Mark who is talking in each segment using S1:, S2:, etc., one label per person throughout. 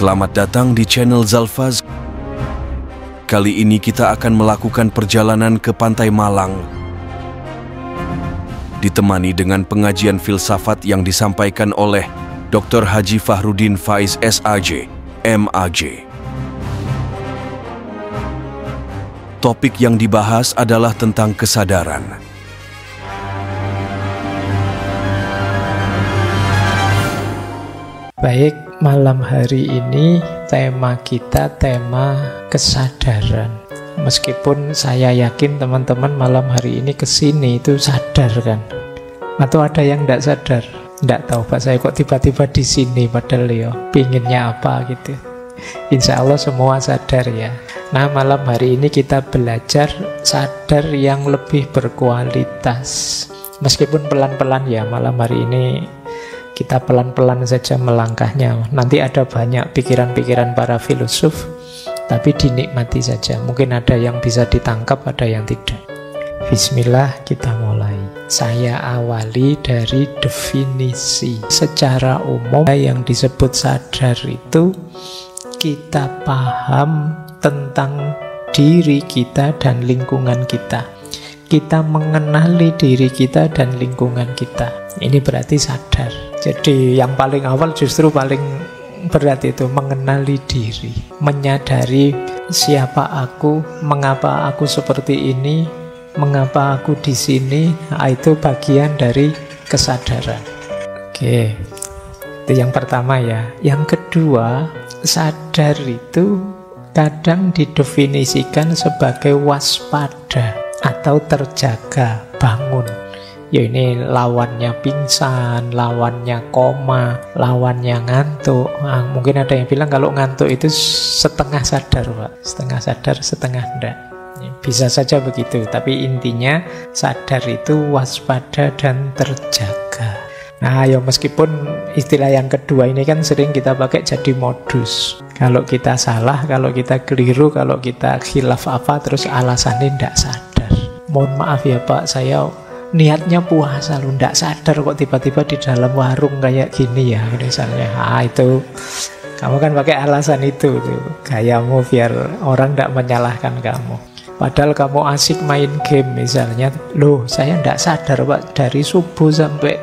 S1: Selamat datang di channel Zalfaz. Kali ini kita akan melakukan perjalanan ke Pantai Malang. Ditemani dengan pengajian filsafat yang disampaikan oleh Dr. Haji Fahrudin Faiz SAJ, MAJ. Topik yang dibahas adalah tentang kesadaran.
S2: Baik, malam hari ini tema kita tema kesadaran. Meskipun saya yakin teman-teman malam hari ini kesini itu sadar kan? Atau ada yang tidak sadar? Tidak tahu Pak, saya kok tiba-tiba di sini padahal ya pinginnya apa gitu. Insya Allah semua sadar ya. Nah, malam hari ini kita belajar sadar yang lebih berkualitas. Meskipun pelan-pelan ya, malam hari ini kita pelan-pelan saja melangkahnya. Nanti ada banyak pikiran-pikiran para filosof, tapi dinikmati saja. Mungkin ada yang bisa ditangkap, ada yang tidak. Bismillah, kita mulai. Saya awali dari definisi. Secara umum yang disebut sadar itu kita paham tentang diri kita dan lingkungan kita. Kita mengenali diri kita dan lingkungan kita. Ini berarti sadar. Jadi yang paling awal justru paling berat itu mengenali diri, menyadari siapa aku, mengapa aku seperti ini, mengapa aku di sini. Itu bagian dari kesadaran. Oke, itu yang pertama ya. Yang kedua, sadar itu kadang didefinisikan sebagai waspada atau terjaga, bangun. Ya ini lawannya pingsan, lawannya koma, lawannya ngantuk. Nah, mungkin ada yang bilang kalau ngantuk itu setengah sadar Pak, setengah sadar, setengah enggak. Bisa saja begitu, tapi intinya sadar itu waspada dan terjaga. Nah ya meskipun istilah yang kedua ini kan sering kita pakai jadi modus. Kalau kita salah, kalau kita keliru, kalau kita khilaf apa, terus alasannya tidak sadar. Mohon maaf ya Pak, saya niatnya puasa lu ndak sadar kok tiba-tiba di dalam warung kayak gini ya misalnya. Itu kamu kan pakai alasan itu tuh, gayamu biar orang ndak menyalahkan kamu. Padahal kamu asik main game misalnya. Loh, saya ndak sadar Pak, dari subuh sampai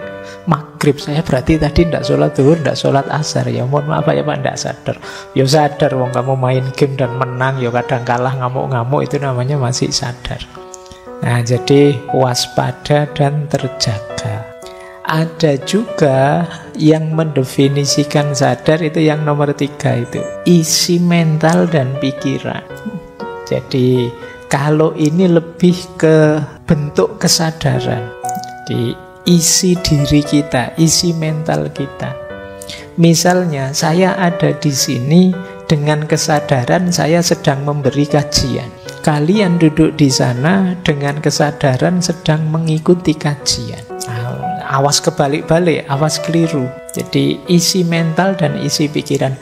S2: maghrib saya berarti tadi ndak sholat zuhur, ndak sholat asar. Ya mohon maaf ya Pak, ndak sadar. Ya sadar wong kamu main game dan menang, ya kadang kalah ngamuk-ngamuk, itu namanya masih sadar. Nah, jadi waspada dan terjaga. Ada juga yang mendefinisikan sadar itu yang nomor 3 itu, isi mental dan pikiran. Jadi kalau ini lebih ke bentuk kesadaran di isi diri kita, isi mental kita. Misalnya saya ada di sini dengan kesadaran saya sedang memberi kajian. Kalian duduk di sana dengan kesadaran sedang mengikuti kajian. Awas kebalik-balik, awas keliru. Jadi isi mental dan isi pikiran.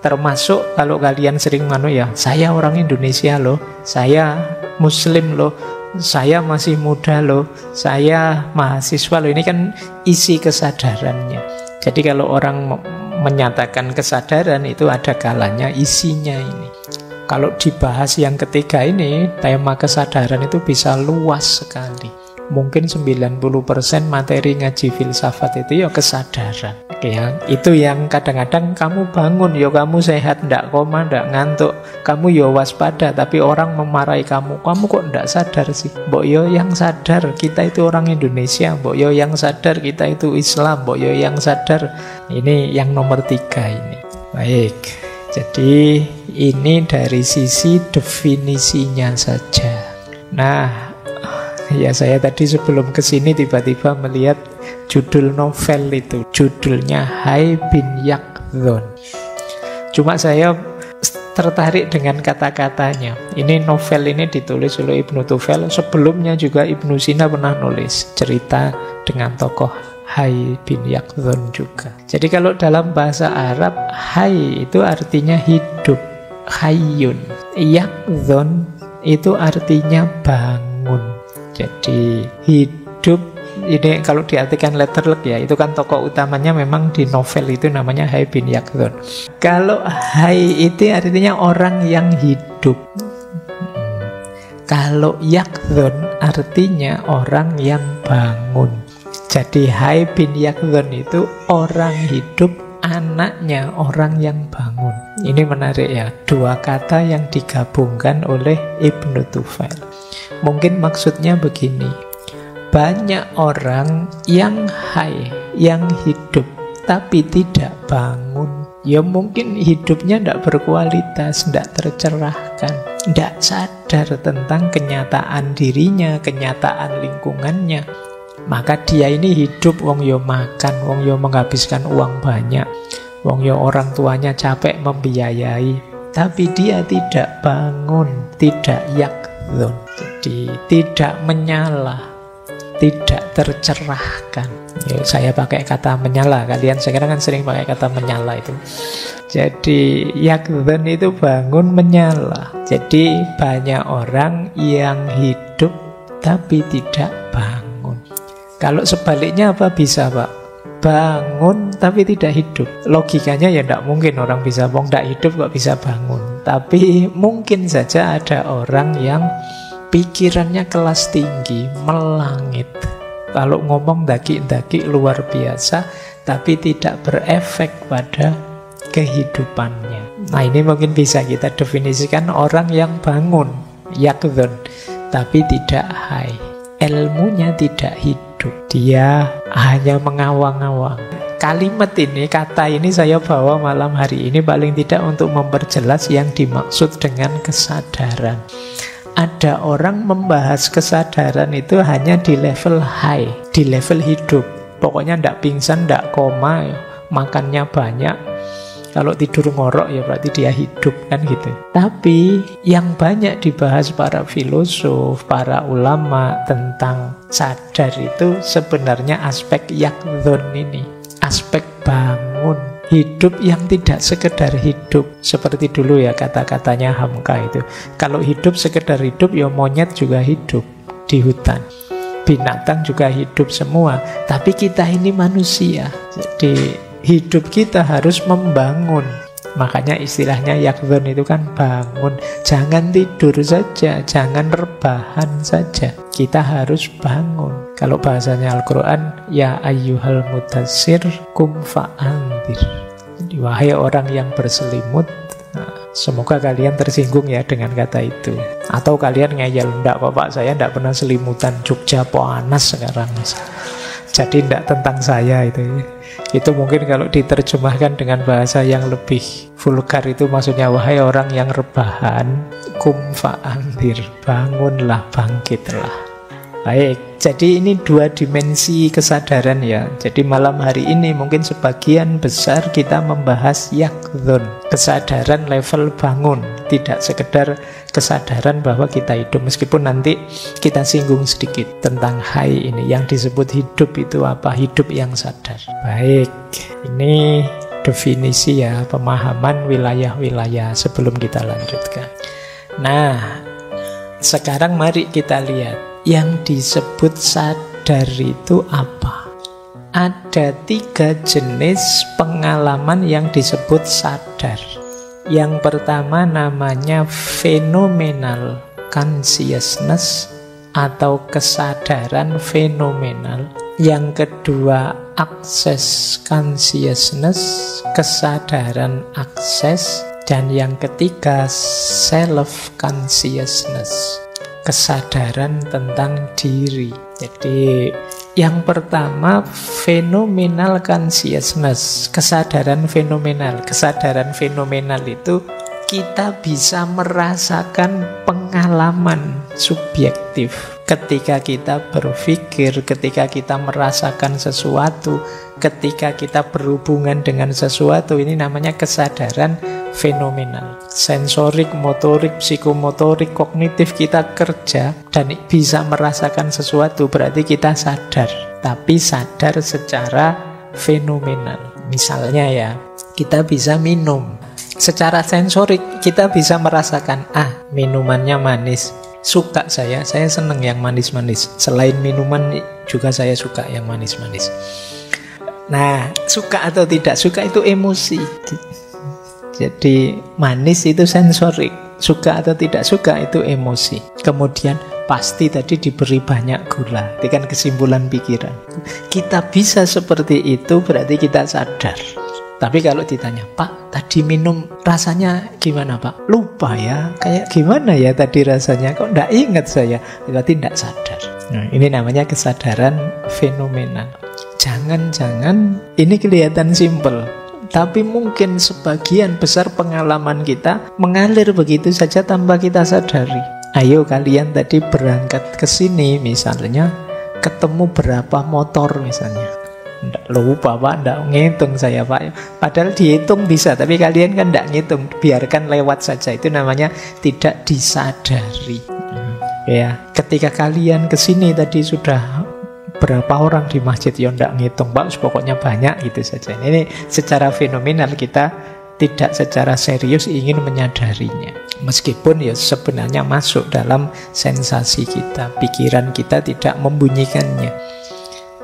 S2: Termasuk kalau kalian sering ya, saya orang Indonesia loh, saya Muslim loh, saya masih muda loh, saya mahasiswa loh. Ini kan isi kesadarannya. Jadi kalau orang menyatakan kesadaran itu ada kalanya isinya ini. Kalau dibahas yang ketiga ini, tema kesadaran itu bisa luas sekali. Mungkin 90% materi ngaji filsafat itu ya kesadaran. Ya, itu yang kadang-kadang kamu bangun, ya kamu sehat, ndak koma, ndak ngantuk. Kamu ya waspada, tapi orang memarahi kamu. Kamu kok ndak sadar sih? Mbok yo yang sadar, kita itu orang Indonesia. Mbok yo yang sadar, kita itu Islam. Mbok yo yang sadar. Ini yang nomor 3 ini. Baik. Jadi ini dari sisi definisinya saja. Nah, ya saya tadi sebelum kesini tiba-tiba melihat judul novel itu. Judulnya Hai bin Yaqdhan. Cuma saya tertarik dengan kata-katanya. Ini novel ini ditulis oleh Ibnu Tufel. Sebelumnya juga Ibnu Sina pernah nulis cerita dengan tokoh Hai bin Yaqdhan juga. Jadi kalau dalam bahasa Arab, Hai itu artinya hidup, Hayyun. Yaqdhan itu artinya bangun. Jadi hidup Ini kalau diartikan letterlek ya, itu kan tokoh utamanya memang di novel itu namanya Hai bin Yaqdhan. Kalau Hai itu artinya orang yang hidup. Kalau Yaqdhan artinya orang yang bangun. Jadi Hai bin Yaqdhan itu orang hidup, anaknya orang yang bangun. Ini menarik ya, dua kata yang digabungkan oleh Ibnu Tufail. Mungkin maksudnya begini, banyak orang yang hai, yang hidup, tapi tidak bangun. Ya mungkin hidupnya tidak berkualitas, tidak tercerahkan, tidak sadar tentang kenyataan dirinya, kenyataan lingkungannya. Maka dia ini hidup, wong yo makan, wong yo menghabiskan uang banyak, wong yo orang tuanya capek membiayai, tapi dia tidak bangun, tidak yaqdhan. Jadi tidak menyala, tidak tercerahkan. Ya, saya pakai kata menyala, kalian sekarang kan sering pakai kata menyala itu. Jadi yaqdhan itu bangun, menyala. Jadi banyak orang yang hidup tapi tidak bangun. Kalau sebaliknya apa bisa, Pak? Bangun tapi tidak hidup. Logikanya ya tidak mungkin orang bisa tidak hidup kok bisa bangun. Tapi mungkin saja ada orang yang pikirannya kelas tinggi, melangit. Kalau ngomong daki-daki luar biasa, tapi tidak berefek pada kehidupannya. Nah ini mungkin bisa kita definisikan orang yang bangun, yaqdhan, tapi tidak hai. Ilmunya tidak hidup, dia hanya mengawang-awang. Kalimat ini, kata ini saya bawa malam hari ini paling tidak untuk memperjelas yang dimaksud dengan kesadaran. Ada orang membahas kesadaran itu hanya di level high, di level hidup. Pokoknya ndak pingsan, ndak koma, makannya banyak. Kalau tidur ngorok ya berarti dia hidup, kan gitu. Tapi yang banyak dibahas para filosof, para ulama tentang sadar itu sebenarnya aspek yaqdhan ini. Aspek bangun, hidup yang tidak sekedar hidup. Seperti dulu ya kata-katanya Hamka itu. Kalau hidup sekedar hidup, ya monyet juga hidup di hutan. Binatang juga hidup semua. Tapi kita ini manusia. Jadi hidup kita harus membangun. Makanya istilahnya yaqdhan itu kan bangun. Jangan tidur saja, jangan rebahan saja. Kita harus bangun. Kalau bahasanya Al-Quran, ya ayyuhal mudassir kum fa'andir. Jadi wahai orang yang berselimut, semoga kalian tersinggung ya dengan kata itu. Atau kalian ngeyel, enggak kok Pak, saya enggak pernah selimutan, Jogja panas sekarang. Jadi enggak tentang saya itu. Itu mungkin kalau diterjemahkan dengan bahasa yang lebih vulgar itu maksudnya wahai orang yang rebahan, kum fa'andir, bangunlah, bangkitlah. Baik, jadi ini dua dimensi kesadaran ya. Jadi malam hari ini mungkin sebagian besar kita membahas yaqdhan, kesadaran level bangun, tidak sekedar kesadaran bahwa kita hidup. Meskipun nanti kita singgung sedikit tentang hai ini, yang disebut hidup itu apa, hidup yang sadar. Baik, ini definisi ya, pemahaman wilayah-wilayah sebelum kita lanjutkan. Nah, sekarang mari kita lihat yang disebut sadar itu apa. Ada 3 jenis pengalaman yang disebut sadar. Yang pertama namanya phenomenal consciousness atau kesadaran fenomenal. Yang kedua access consciousness, kesadaran akses. Dan yang ketiga self consciousness, kesadaran tentang diri. Jadi yang pertama phenomenal consciousness, kesadaran fenomenal. Kesadaran fenomenal itu kita bisa merasakan pengalaman subjektif ketika kita berpikir, ketika kita merasakan sesuatu, ketika kita berhubungan dengan sesuatu. Ini namanya kesadaran fenomenal. Sensorik, motorik, psikomotorik, kognitif kita kerja dan bisa merasakan sesuatu, berarti kita sadar. Tapi sadar secara fenomenal. Misalnya ya, kita bisa minum. Secara sensorik kita bisa merasakan, minumannya manis. Suka saya seneng yang manis-manis. Selain minuman juga saya suka yang manis-manis. Nah, suka atau tidak suka itu emosi. Jadi manis itu sensorik, suka atau tidak suka itu emosi. Kemudian pasti tadi diberi banyak gula, itu kan kesimpulan pikiran. Kita bisa seperti itu berarti kita sadar. Tapi kalau ditanya, Pak, tadi minum rasanya gimana Pak? Lupa ya, kayak gimana ya tadi rasanya? Kok enggak ingat saya? Berarti tidak sadar. Nah, ini namanya kesadaran fenomenal. Jangan-jangan ini kelihatan simpel, tapi mungkin sebagian besar pengalaman kita mengalir begitu saja tanpa kita sadari. Ayo kalian tadi berangkat ke sini misalnya, ketemu berapa motor misalnya. Nggak lupa Pak, nggak ngitung saya Pak. Padahal dihitung bisa, tapi kalian kan nggak ngitung, biarkan lewat saja. Itu namanya tidak disadari. Ya, ketika kalian kesini tadi sudah berapa orang di masjid, ya nggak ngitung Pak, pokoknya banyak gitu saja. Ini secara fenomenal kita tidak secara serius ingin menyadarinya. Meskipun ya sebenarnya masuk dalam sensasi kita, pikiran kita tidak membunyikannya.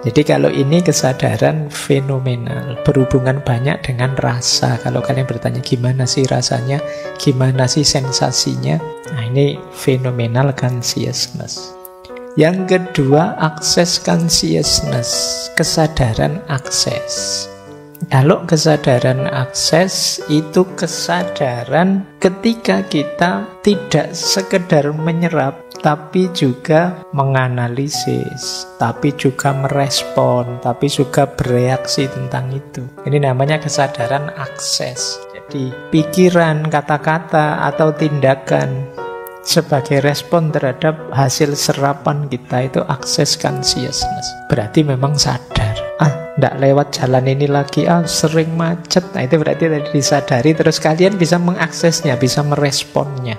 S2: Jadi kalau ini kesadaran fenomenal, berhubungan banyak dengan rasa. Kalau kalian bertanya gimana sih rasanya, gimana sih sensasinya, nah ini phenomenal consciousness. Yang kedua, access consciousness, kesadaran akses. Kalau kesadaran akses itu kesadaran ketika kita tidak sekedar menyerap, tapi juga menganalisis, tapi juga merespon, tapi juga bereaksi tentang itu. Ini namanya kesadaran akses. Jadi pikiran, kata-kata, atau tindakan sebagai respon terhadap hasil serapan kita itu access consciousness. Berarti memang sadar. Nggak lewat jalan ini lagi, sering macet. Nah itu berarti tadi disadari, terus kalian bisa mengaksesnya, bisa meresponnya.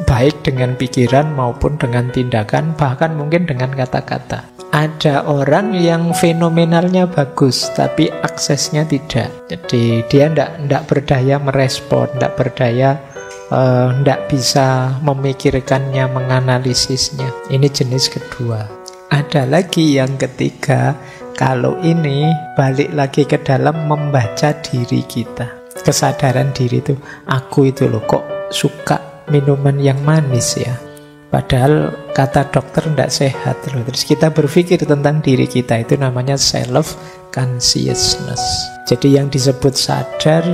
S2: Baik dengan pikiran maupun dengan tindakan, bahkan mungkin dengan kata-kata. Ada orang yang fenomenalnya bagus, tapi aksesnya tidak. Jadi dia nggak berdaya merespon, nggak berdaya, nggak bisa memikirkannya, menganalisisnya. Ini jenis kedua. Ada lagi yang ketiga. Kalau ini balik lagi ke dalam membaca diri kita. Kesadaran diri itu, aku itu loh kok suka minuman yang manis ya. Padahal kata dokter tidak sehat loh. Terus kita berpikir tentang diri kita, itu namanya self-consciousness. Jadi yang disebut sadar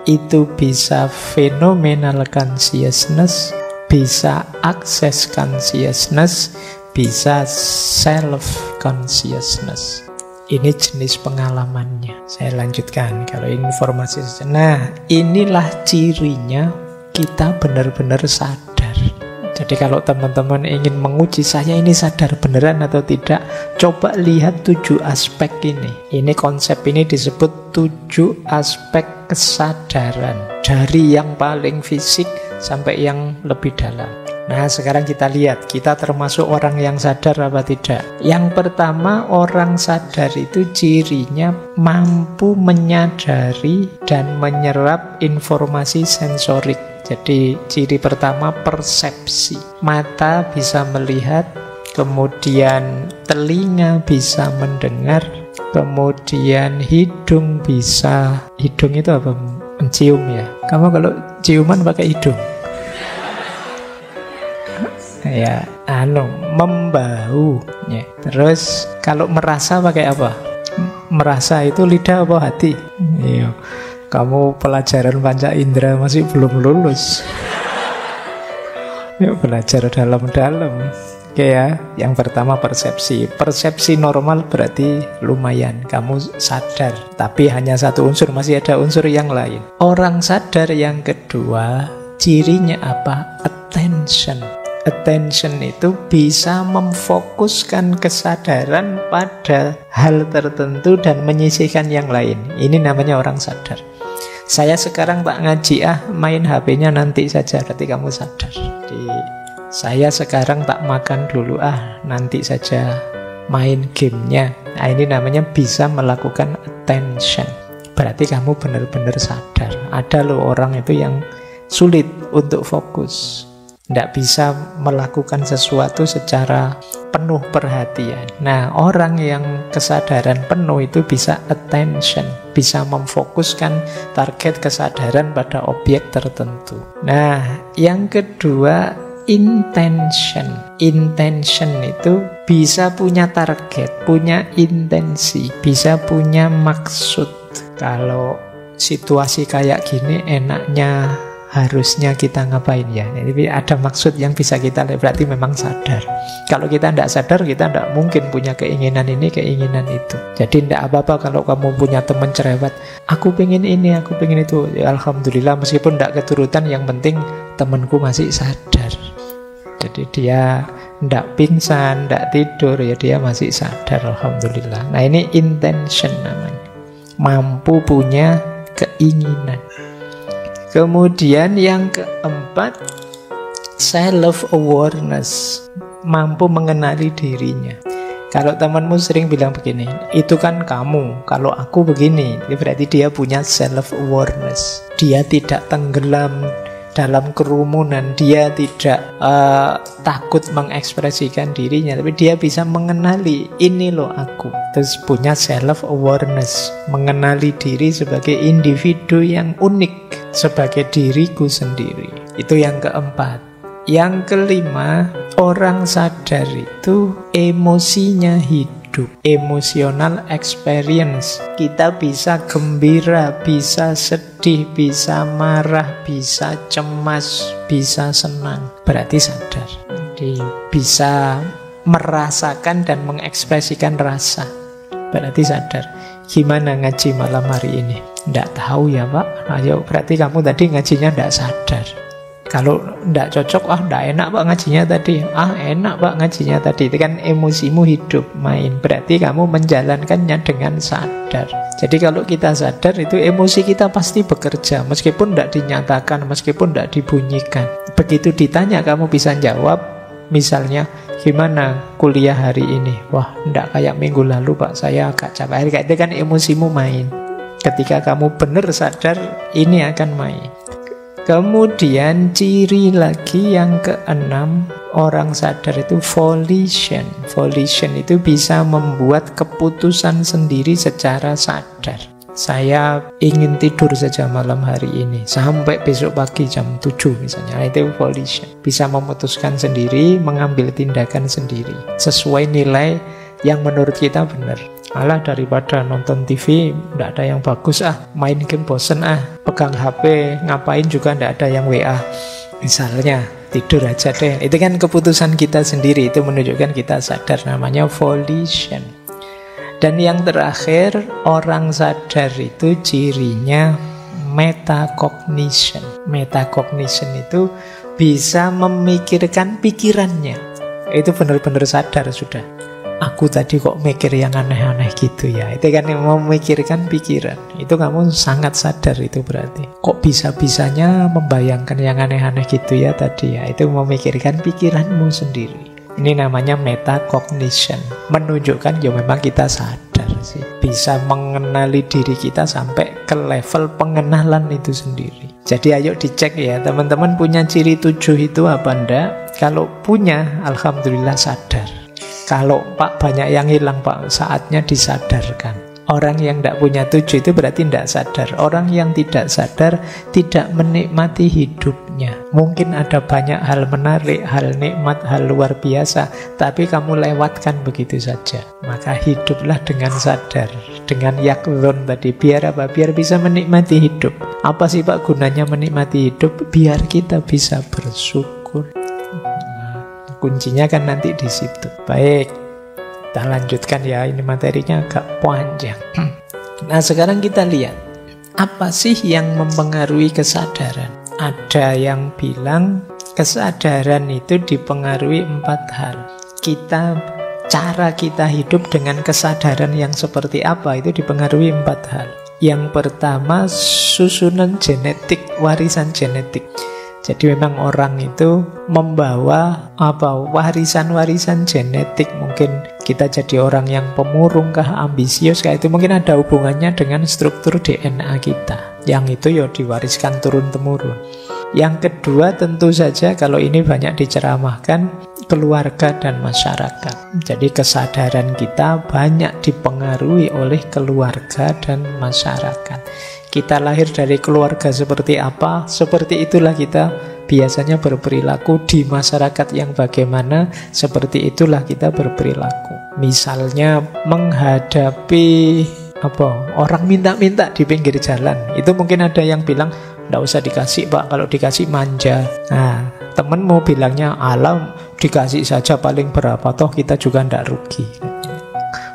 S2: itu bisa phenomenal consciousness, bisa access consciousness, bisa self-consciousness. Ini jenis pengalamannya. Saya lanjutkan kalau informasi. Nah, inilah cirinya kita benar-benar sadar. Jadi kalau teman-teman ingin menguji saya ini sadar beneran atau tidak, coba lihat 7 aspek ini. Ini konsep ini disebut 7 aspek kesadaran. Dari yang paling fisik sampai yang lebih dalam. Nah, sekarang kita lihat, kita termasuk orang yang sadar apa tidak. Yang pertama, orang sadar itu cirinya mampu menyadari dan menyerap informasi sensorik. Jadi, ciri pertama persepsi. Mata bisa melihat, kemudian telinga bisa mendengar, kemudian hidung bisa... Hidung itu apa? Mencium ya? Kamu kalau ciuman pakai hidung? Ya, membau ya. Terus kalau merasa pakai apa? Merasa itu lidah apa hati? Iya. Kamu pelajaran panca indera masih belum lulus. Yuk belajar dalam-dalam. Oke ya, yang pertama persepsi. Persepsi normal berarti lumayan, kamu sadar. Tapi hanya satu unsur, masih ada unsur yang lain. Orang sadar yang kedua, cirinya apa? Attention. Attention itu bisa memfokuskan kesadaran pada hal tertentu dan menyisihkan yang lain. Ini namanya orang sadar. Saya sekarang tak ngaji, main HP-nya nanti saja, berarti kamu sadar. Saya sekarang tak makan dulu, nanti saja main gamenya. Nah, ini namanya bisa melakukan attention. Berarti kamu benar-benar sadar. Ada loh orang itu yang sulit untuk fokus. Tidak bisa melakukan sesuatu secara penuh perhatian. Nah, orang yang kesadaran penuh itu bisa attention, bisa memfokuskan target kesadaran pada objek tertentu. Nah, yang kedua, intention. Intention itu bisa punya target, punya intensi, bisa punya maksud. Kalau situasi kayak gini enaknya harusnya kita ngapain ya? Jadi ada maksud yang bisa kita lihat, berarti memang sadar. Kalau kita tidak sadar, kita tidak mungkin punya keinginan ini, keinginan itu. Jadi tidak apa-apa kalau kamu punya teman cerewet, aku pengen ini, aku pengen itu. Ya, alhamdulillah, meskipun tidak keturutan, yang penting temanku masih sadar. Jadi dia tidak pingsan, tidak tidur, ya dia masih sadar, alhamdulillah. Nah, ini intention namanya. Mampu punya keinginan. Kemudian yang keempat, self-awareness, mampu mengenali dirinya. Kalau temanmu sering bilang begini, itu kan kamu, kalau aku begini, berarti dia punya self-awareness. Dia tidak tenggelam dalam kerumunan, dia tidak takut mengekspresikan dirinya, tapi dia bisa mengenali, ini loh aku. Terus punya self-awareness, mengenali diri sebagai individu yang unik, sebagai diriku sendiri. Itu yang keempat. Yang kelima, orang sadar itu emosinya hidup, emotional experience. Kita bisa gembira, bisa sedih, bisa marah, bisa cemas, bisa senang. Berarti sadar. Jadi bisa merasakan dan mengekspresikan rasa. Berarti sadar. Gimana ngaji malam hari ini? Tidak tahu ya Pak. Ayo, berarti kamu tadi ngajinya tidak sadar. Kalau tidak cocok, tidak enak Pak ngajinya tadi. Enak Pak ngajinya tadi. Itu kan emosimu hidup, main. Berarti kamu menjalankannya dengan sadar. Jadi kalau kita sadar, itu emosi kita pasti bekerja. Meskipun tidak dinyatakan, meskipun tidak dibunyikan. Begitu ditanya, kamu bisa jawab. Misalnya, gimana kuliah hari ini? Wah, enggak kayak minggu lalu Pak, saya agak capek. Kayak itu kan emosimu main. Ketika kamu benar sadar, ini akan main. Kemudian ciri lagi yang keenam, orang sadar itu volition. Volition itu bisa membuat keputusan sendiri secara sadar. Saya ingin tidur saja malam hari ini sampai besok pagi jam 7 misalnya. Itu volition. Bisa memutuskan sendiri, mengambil tindakan sendiri sesuai nilai yang menurut kita benar. Alah, daripada nonton TV tidak ada yang bagus, main game bosen, pegang HP ngapain juga tidak ada yang WA. Misalnya tidur aja deh. Itu kan keputusan kita sendiri. Itu menunjukkan kita sadar, namanya volition. Dan yang terakhir, orang sadar itu cirinya metacognition. Metacognition itu bisa memikirkan pikirannya. Itu benar-benar sadar sudah. Aku tadi kok mikir yang aneh-aneh gitu ya. Itu kan memikirkan pikiran. Itu kamu sangat sadar itu berarti. Kok bisa-bisanya membayangkan yang aneh-aneh gitu ya tadi ya. Itu memikirkan pikiranmu sendiri. Ini namanya metacognition. Menunjukkan ya memang kita sadar sih. Bisa mengenali diri kita sampai ke level pengenalan itu sendiri. Jadi ayo dicek ya, teman-teman punya ciri 7 itu apa enggak? Kalau punya, alhamdulillah sadar. Kalau Pak banyak yang hilang Pak, saatnya disadarkan. Orang yang tidak punya 7 itu berarti tidak sadar. Orang yang tidak sadar tidak menikmati hidupnya. Mungkin ada banyak hal menarik, hal nikmat, hal luar biasa, tapi kamu lewatkan begitu saja. Maka hiduplah dengan sadar, dengan yakzon tadi. Biar apa? Biar bisa menikmati hidup. Apa sih Pak gunanya menikmati hidup? Biar kita bisa bersyukur. Kuncinya kan nanti di situ. Baik. Kita lanjutkan ya, ini materinya agak panjang. Nah, sekarang kita lihat apa sih yang mempengaruhi kesadaran. Ada yang bilang kesadaran itu dipengaruhi 4 hal. Cara kita hidup dengan kesadaran yang seperti apa itu dipengaruhi 4 hal. Yang pertama, susunan genetik, warisan genetik. Jadi memang orang itu membawa warisan-warisan genetik. Mungkin kita jadi orang yang pemurung kah, ambisius kah, itu mungkin ada hubungannya dengan struktur DNA kita. Yang itu ya diwariskan turun-temurun. Yang kedua tentu saja kalau ini banyak diceramahkan, keluarga dan masyarakat. Jadi kesadaran kita banyak dipengaruhi oleh keluarga dan masyarakat. Kita lahir dari keluarga seperti apa, seperti itulah kita biasanya berperilaku. Di masyarakat yang bagaimana, seperti itulah kita berperilaku. Misalnya menghadapi orang minta-minta di pinggir jalan, itu mungkin ada yang bilang, nggak usah dikasih Pak, kalau dikasih manja. Nah, temenmu bilangnya, alam dikasih saja paling berapa, toh kita juga nggak rugi.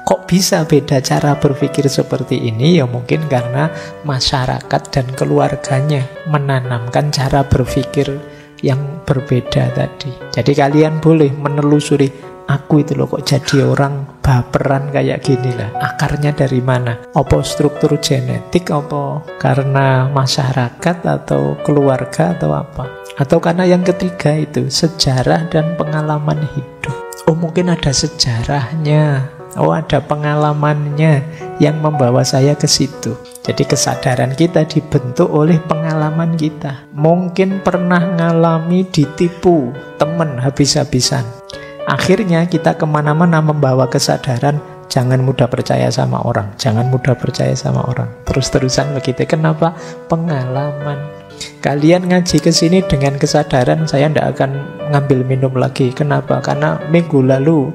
S2: Kok bisa beda cara berpikir seperti ini? Ya mungkin karena masyarakat dan keluarganya menanamkan cara berpikir yang berbeda tadi. Jadi kalian boleh menelusuri, aku itu loh kok jadi orang baperan kayak gini lah. Akarnya dari mana? Apa struktur genetik, apa karena masyarakat atau keluarga atau apa? Atau karena yang ketiga itu, sejarah dan pengalaman hidup. Oh mungkin ada sejarahnya, oh ada pengalamannya yang membawa saya ke situ. Jadi kesadaran kita dibentuk oleh pengalaman kita. Mungkin pernah ngalami ditipu teman habis-habisan. Akhirnya kita kemana-mana membawa kesadaran, jangan mudah percaya sama orang, jangan mudah percaya sama orang. Terus-terusan begitu. Kenapa? Pengalaman. Kalian ngaji ke sini dengan kesadaran, saya tidak akan ngambil minum lagi. Kenapa? Karena minggu lalu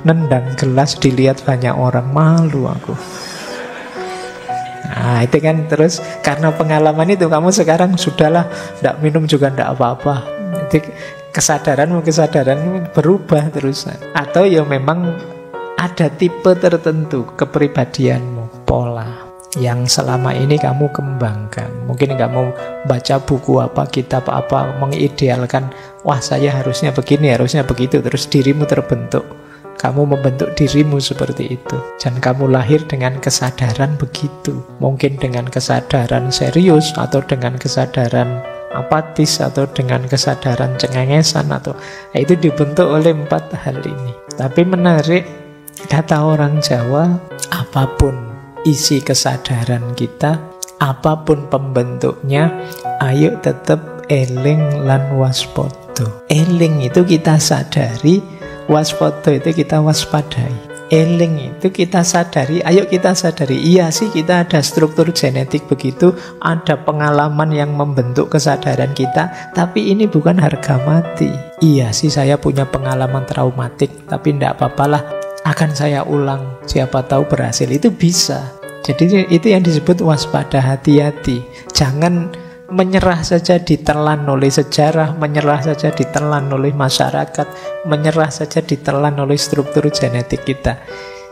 S2: nendang gelas dilihat banyak orang, malu aku. Nah itu kan, terus karena pengalaman itu kamu sekarang sudahlah, tidak minum juga tidak apa-apa. Jadi kesadaran berubah terus. Atau ya memang ada tipe tertentu kepribadianmu, pola yang selama ini kamu kembangkan. Mungkin kamu baca buku apa, kitab apa, mengidealkan, wah saya harusnya begini, harusnya begitu. Terus dirimu terbentuk, kamu membentuk dirimu seperti itu. Dan kamu lahir dengan kesadaran begitu. Mungkin dengan kesadaran serius, atau dengan kesadaran apatis, atau dengan kesadaran cengengesan, atau itu dibentuk oleh 4 hal ini. Tapi menarik, kata orang Jawa, apapun isi kesadaran kita, apapun pembentuknya, ayo tetap eling lan waspada. Eling itu kita sadari, waspada itu kita waspadai. Eling itu kita sadari, ayo kita sadari. Iya sih kita ada struktur genetik begitu, ada pengalaman yang membentuk kesadaran kita, tapi ini bukan harga mati. Iya sih saya punya pengalaman traumatik, tapi tidak apa-apalah, akan saya ulang, siapa tahu berhasil. Itu bisa. Jadi itu yang disebut waspada, hati-hati. Jangan menyerah saja ditelan oleh sejarah, menyerah saja ditelan oleh masyarakat, menyerah saja ditelan oleh struktur genetik kita.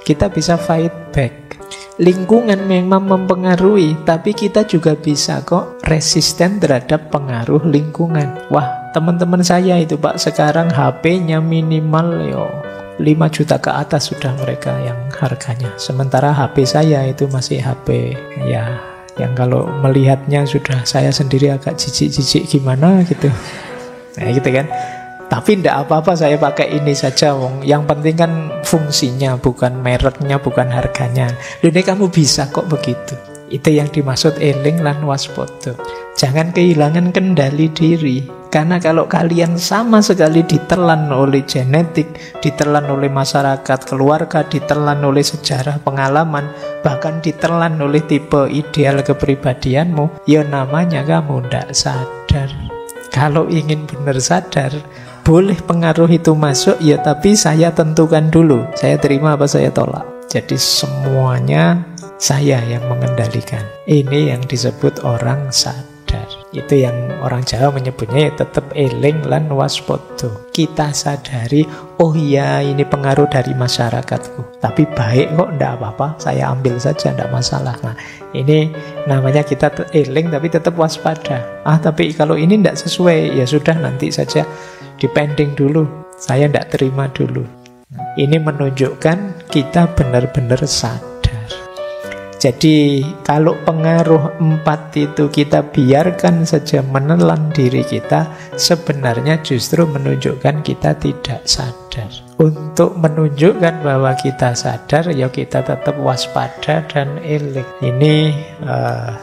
S2: Kita bisa fight back. Lingkungan memang mempengaruhi, tapi kita juga bisa kok resisten terhadap pengaruh lingkungan. Wah, teman-teman saya itu Pak, sekarang HP-nya minimal 5 juta ke atas sudah mereka yang harganya. Sementara HP saya itu masih HP yang kalau melihatnya sudah saya sendiri agak jijik-jijik gimana gitu. Nah gitu kan. Tapi tidak apa-apa saya pakai ini saja, wong. Yang penting kan fungsinya, bukan mereknya, bukan harganya. Ini kamu bisa kok begitu. Itu yang dimaksud eling lan waspada. Jangan kehilangan kendali diri. Karena kalau kalian sama sekali ditelan oleh genetik, ditelan oleh masyarakat, keluarga, ditelan oleh sejarah, pengalaman, bahkan ditelan oleh tipe ideal kepribadianmu, ya namanya kamu tidak sadar. Kalau ingin benar sadar, boleh pengaruh itu masuk, ya tapi saya tentukan dulu, saya terima apa saya tolak. Jadi semuanya saya yang mengendalikan. Ini yang disebut orang sadar. Itu yang orang Jawa menyebutnya ya tetap eling lan waspada. Kita sadari, oh iya ini pengaruh dari masyarakatku, tapi baik kok, ndak apa-apa, saya ambil saja, ndak masalah. Nah ini namanya kita eling tapi tetap waspada. Tapi kalau ini ndak sesuai, ya sudah nanti saja dipending dulu, saya ndak terima dulu. Ini menunjukkan kita benar-benar sadar. Jadi kalau pengaruh 4 itu kita biarkan saja menelan diri kita, sebenarnya justru menunjukkan kita tidak sadar. Untuk menunjukkan bahwa kita sadar, ya kita tetap waspada dan eling. Ini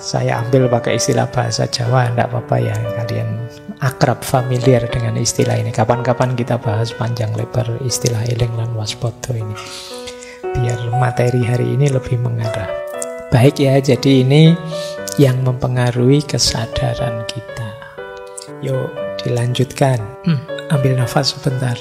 S2: saya ambil pakai istilah bahasa Jawa, tidak apa-apa ya, kalian akrab familiar dengan istilah ini. Kapan-kapan kita bahas panjang lebar istilah eling lan waspada ini, biar materi hari ini lebih mengarah. Baik ya, jadi ini yang mempengaruhi kesadaran kita. Yuk dilanjutkan. Ambil nafas sebentar.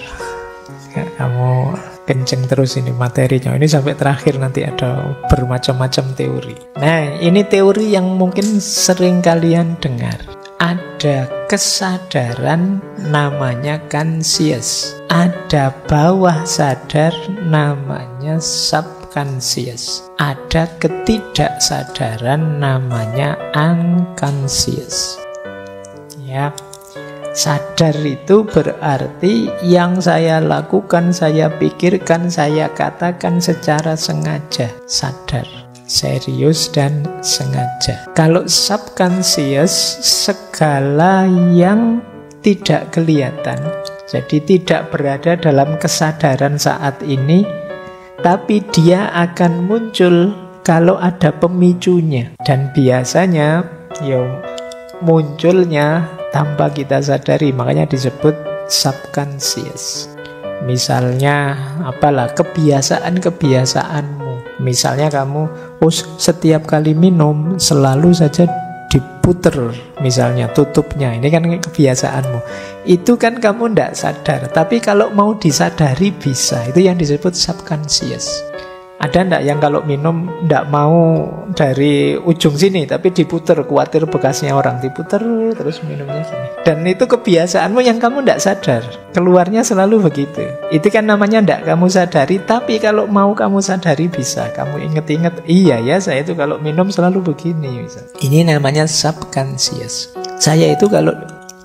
S2: Kamu kenceng terus ini materinya. Ini sampai terakhir nanti ada bermacam-macam teori. Nah, ini teori yang mungkin sering kalian dengar. Ada kesadaran namanya conscious. Ada bawah sadar namanya subconscious. Ada ketidaksadaran namanya unconscious. Ya. Sadar itu berarti yang saya lakukan, saya pikirkan, saya katakan secara sengaja. Sadar, serius dan sengaja. Kalau subconscious, segala yang tidak kelihatan, jadi tidak berada dalam kesadaran saat ini, tapi dia akan muncul kalau ada pemicunya. Dan biasanya munculnya tanpa kita sadari, makanya disebut subconscious. Misalnya apalah, kebiasaan-kebiasaanmu. Misalnya kamu setiap kali minum selalu saja diputer, misalnya tutupnya, ini kan kebiasaanmu. Itu kan kamu tidak sadar, tapi kalau mau disadari bisa. Itu yang disebut subconscious. Ada ndak yang kalau minum ndak mau dari ujung sini, tapi diputer, khawatir bekasnya orang, diputer terus minumnya gini. Dan itu kebiasaanmu yang kamu ndak sadar, keluarnya selalu begitu. Itu kan namanya ndak kamu sadari, tapi kalau mau kamu sadari bisa. Kamu inget-inget, iya ya saya itu kalau minum selalu begini. Ini namanya subconscious. Saya itu kalau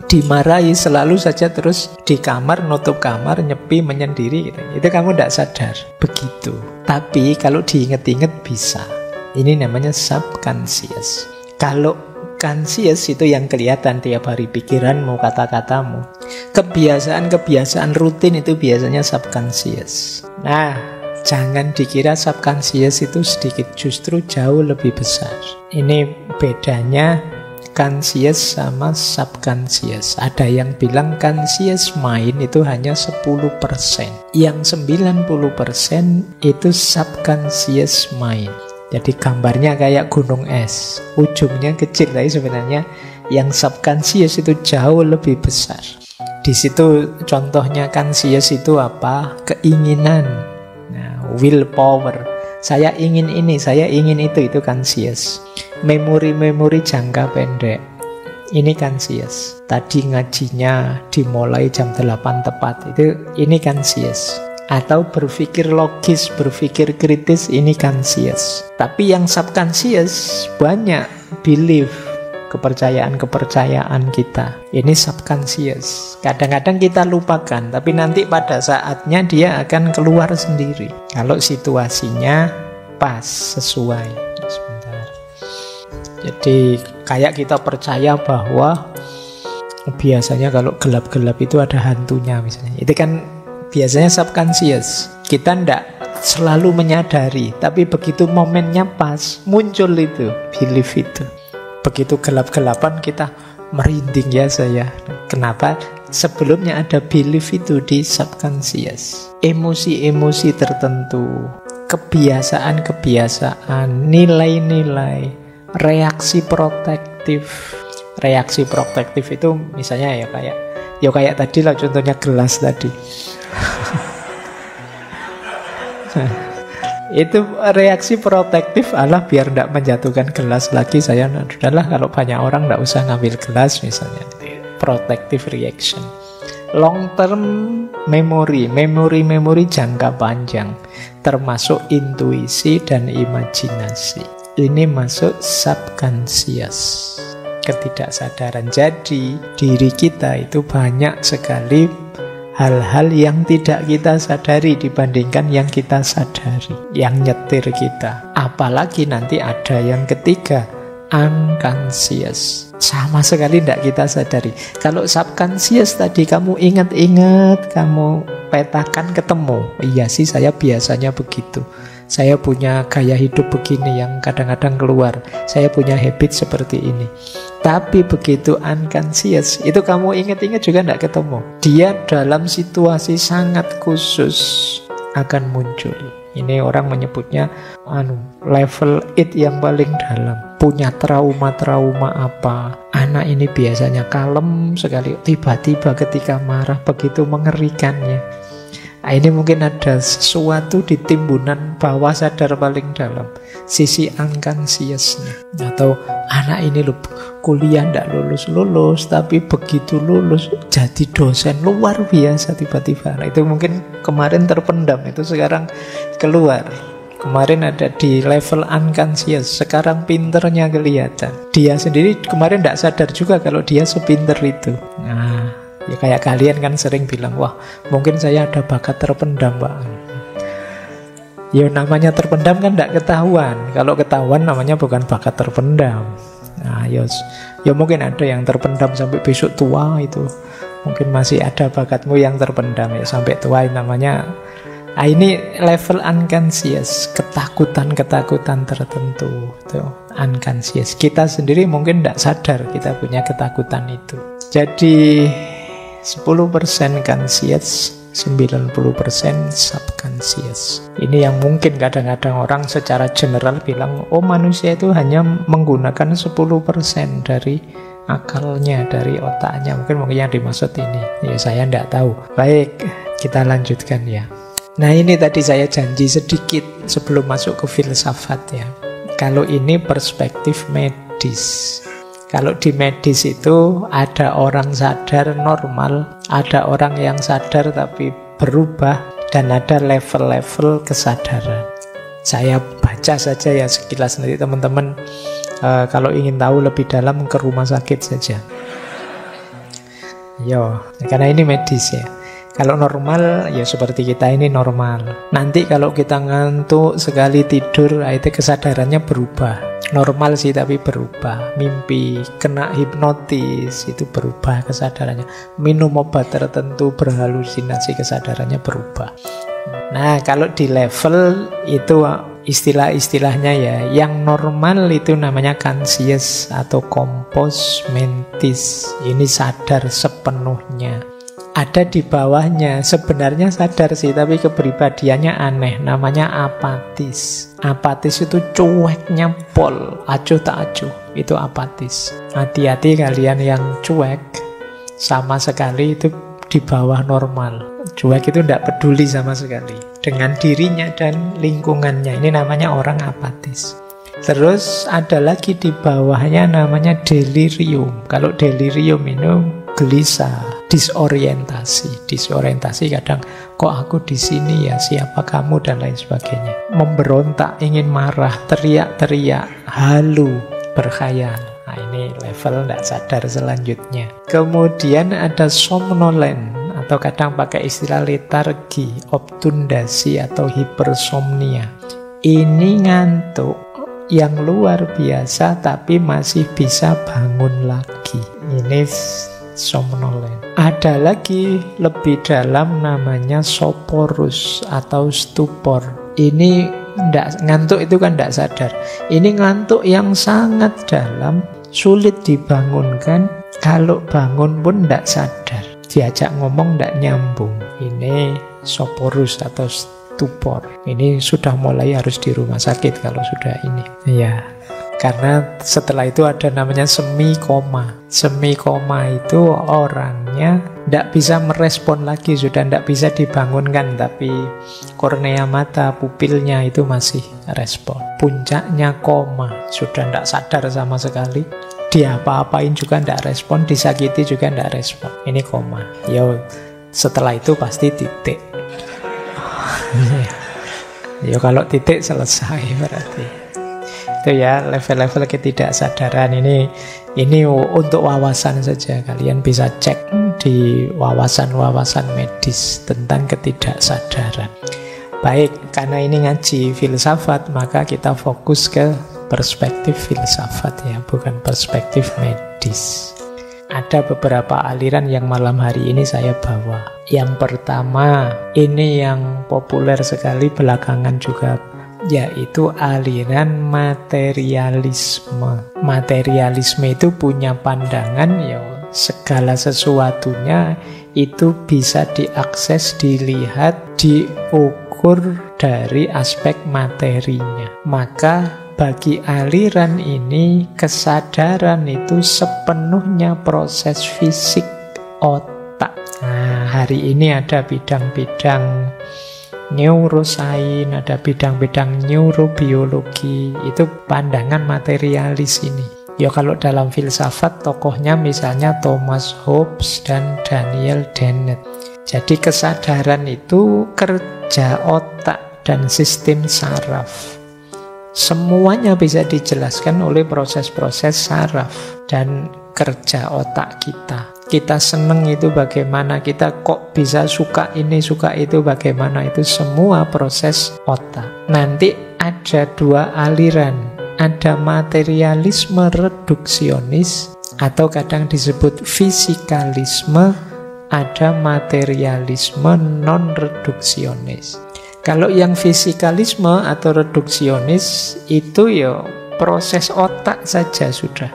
S2: dimarahi selalu saja terus di kamar, nutup kamar, nyepi, menyendiri gitu. Itu kamu tidak sadar. Begitu. Tapi kalau diinget-inget bisa. Ini namanya subconscious. Kalau conscious itu yang kelihatan tiap hari, pikiranmu, kata-katamu. Kebiasaan-kebiasaan rutin itu biasanya subconscious. Nah, jangan dikira subconscious itu sedikit, justru jauh lebih besar. Ini bedanya conscious sama subconscious. Ada yang bilang conscious mind itu hanya 10%. Yang 90% itu subconscious mind. Jadi gambarnya kayak gunung es. Ujungnya kecil, tapi sebenarnya yang subconscious itu jauh lebih besar. Di situ contohnya conscious itu apa? Keinginan. Nah, willpower. Saya ingin ini, saya ingin itu conscious. Memori-memori jangka pendek, ini conscious. Tadi ngajinya dimulai jam 8 tepat, ini conscious. Atau berpikir logis, berpikir kritis, ini conscious. Tapi yang subconscious banyak belief, kepercayaan-kepercayaan kita. Ini subconscious. Kadang-kadang kita lupakan, tapi nanti pada saatnya dia akan keluar sendiri. Kalau situasinya pas, sesuai. Jadi kayak kita percaya bahwa biasanya kalau gelap-gelap itu ada hantunya misalnya. Itu kan biasanya subconscious. Kita ndak selalu menyadari, tapi begitu momennya pas, muncul itu, belief itu. Begitu gelap-gelapan kita merinding ya saya. Kenapa? Sebelumnya ada belief itu di subconscious. Emosi-emosi tertentu, kebiasaan-kebiasaan, nilai-nilai, reaksi protektif. Reaksi protektif itu misalnya kayak tadi lah, contohnya gelas tadi. Itu reaksi protektif, alah biar tidak menjatuhkan gelas lagi, saya udahlah kalau banyak orang tidak usah ngambil gelas misalnya. Protective reaction. Long term memory, memori jangka panjang, termasuk intuisi dan imajinasi. Ini masuk subconscious, ketidaksadaran. Jadi diri kita itu banyak sekali hal-hal yang tidak kita sadari dibandingkan yang kita sadari, yang nyetir kita. Apalagi nanti ada yang ketiga, unconscious. Sama sekali tidak kita sadari. Kalau subconscious tadi kamu ingat-ingat, kamu petakan ketemu. Iya sih, saya biasanya begitu. Saya punya gaya hidup begini yang kadang-kadang keluar. Saya punya habit seperti ini. Tapi begitu unconscious, itu kamu ingat-ingat juga tidak ketemu. Dia dalam situasi sangat khusus akan muncul. Ini orang menyebutnya level 8 yang paling dalam. Punya trauma-trauma apa. Anak ini biasanya kalem sekali. Tiba-tiba ketika marah begitu mengerikannya. Nah, ini mungkin ada sesuatu di timbunan bawah sadar paling dalam, sisi unconsciousnya. Atau anak ini kuliah tidak lulus-lulus, tapi begitu lulus jadi dosen luar biasa tiba-tiba. Nah, itu mungkin kemarin terpendam, itu sekarang keluar. Kemarin ada di level unconscious, sekarang pinternya kelihatan. Dia sendiri kemarin tidak sadar juga kalau dia sepinter itu. Nah, ya kayak kalian kan sering bilang, wah mungkin saya ada bakat terpendam, Pak. Ya namanya terpendam kan tidak ketahuan. Kalau ketahuan namanya bukan bakat terpendam. Nah ya mungkin ada yang terpendam sampai besok tua itu. Mungkin masih ada bakatmu yang terpendam ya sampai tua namanya. Nah, ini level unconscious, ketakutan-ketakutan tertentu itu unconscious. Kita sendiri mungkin tidak sadar kita punya ketakutan itu. Jadi 10% conscious, 90% subconscious. Ini yang mungkin kadang-kadang orang secara general bilang, oh manusia itu hanya menggunakan 10% dari akalnya, dari otaknya. Mungkin yang dimaksud ini. Ya saya tidak tahu. Baik, kita lanjutkan ya. Nah ini tadi saya janji sedikit sebelum masuk ke filsafat ya. Kalau ini perspektif medis. Kalau di medis itu ada orang sadar normal, ada orang yang sadar tapi berubah, dan ada level-level kesadaran. Saya baca saja ya sekilas, nanti teman-teman kalau ingin tahu lebih dalam ke rumah sakit saja. Karena ini medis ya. Kalau normal, ya seperti kita ini normal. Nanti kalau kita ngantuk sekali tidur, itu kesadarannya berubah. Normal sih tapi berubah. Mimpi, kena hipnotis, itu berubah kesadarannya. Minum obat tertentu, berhalusinasi, kesadarannya berubah. Nah, kalau di level itu istilah-istilahnya ya, yang normal itu namanya conscious atau compos mentis. Ini sadar sepenuhnya. Ada di bawahnya, sebenarnya sadar sih, tapi kepribadiannya aneh, namanya apatis. Apatis itu cueknya pol, acuh tak acuh, itu apatis. Hati-hati kalian yang cuek, sama sekali itu di bawah normal. Cuek itu tidak peduli sama sekali dengan dirinya dan lingkungannya, ini namanya orang apatis. Terus ada lagi di bawahnya namanya delirium. Kalau delirium itu gelisah, disorientasi. Disorientasi kadang, kok aku di sini ya, siapa kamu, dan lain sebagainya. Memberontak, ingin marah, teriak-teriak, halu, berkhayal. Nah ini level tidak sadar selanjutnya. Kemudian ada somnolen, atau kadang pakai istilah letargi, obtundasi, atau hipersomnia. Ini ngantuk yang luar biasa tapi masih bisa bangun lagi. Ini somnolen. Ada lagi lebih dalam namanya soporus atau stupor. Ini ngantuk itu kan tidak sadar. Ini ngantuk yang sangat dalam, sulit dibangunkan. Kalau bangun pun tidak sadar. Diajak ngomong tidak nyambung. Ini soporus atau stupor. Ini sudah mulai harus di rumah sakit kalau sudah ini. Ya. Karena setelah itu ada namanya semi koma. Semi koma itu orangnya tidak bisa merespon lagi, sudah tidak bisa dibangunkan, tapi kornea mata, pupilnya itu masih respon. Puncaknya koma, sudah tidak sadar sama sekali. Dia apa-apain juga tidak respon, disakiti juga tidak respon. Ini koma. Setelah itu pasti titik. Kalau titik selesai berarti. Itu ya level-level ketidaksadaran ini untuk wawasan saja. Kalian bisa cek di wawasan-wawasan medis tentang ketidaksadaran. Baik, karena ini ngaji filsafat, maka kita fokus ke perspektif filsafat ya, bukan perspektif medis. Ada beberapa aliran yang malam hari ini saya bawa. Yang pertama, ini yang populer sekali belakangan juga, yaitu aliran materialisme. Materialisme itu punya pandangan ya segala sesuatunya itu bisa diakses, dilihat, diukur dari aspek materinya. Maka bagi aliran ini, kesadaran itu sepenuhnya proses fisik otak. Nah, hari ini ada bidang-bidang neuroscience, ada bidang-bidang neurobiologi. Itu pandangan materialis ini. Ya kalau dalam filsafat tokohnya misalnya Thomas Hobbes dan Daniel Dennett. Jadi kesadaran itu kerja otak dan sistem saraf. Semuanya bisa dijelaskan oleh proses-proses saraf dan kerja otak kita. Kita seneng itu bagaimana, kita kok bisa suka ini, suka itu bagaimana, itu semua proses otak. Nanti ada dua aliran. Ada materialisme reduksionis atau kadang disebut fisikalisme, ada materialisme non-reduksionis. Kalau yang fisikalisme atau reduksionis itu ya proses otak saja sudah.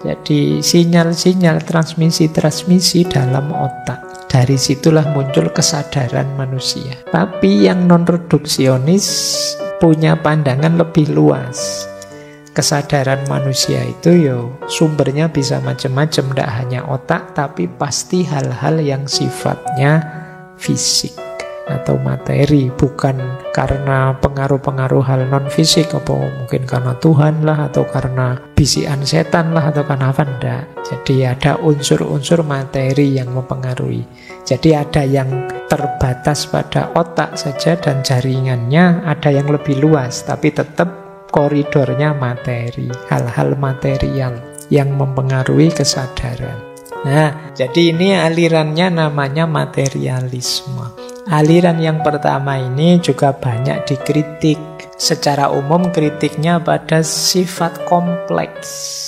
S2: Jadi sinyal-sinyal transmisi-transmisi dalam otak. Dari situlah muncul kesadaran manusia. Tapi yang non-reduksionis punya pandangan lebih luas. Kesadaran manusia itu sumbernya bisa macam-macam, tidak hanya otak, tapi pasti hal-hal yang sifatnya fisik atau materi, bukan karena pengaruh-pengaruh hal non-fisik, apa mungkin karena Tuhan lah, atau karena bisikan setan lah, atau karena apa, enggak. Jadi ada unsur-unsur materi yang mempengaruhi. Jadi ada yang terbatas pada otak saja dan jaringannya, ada yang lebih luas, tapi tetap koridornya materi, hal-hal material yang mempengaruhi kesadaran. Nah, jadi ini alirannya namanya materialisme. Aliran yang pertama ini juga banyak dikritik. Secara umum kritiknya pada sifat kompleks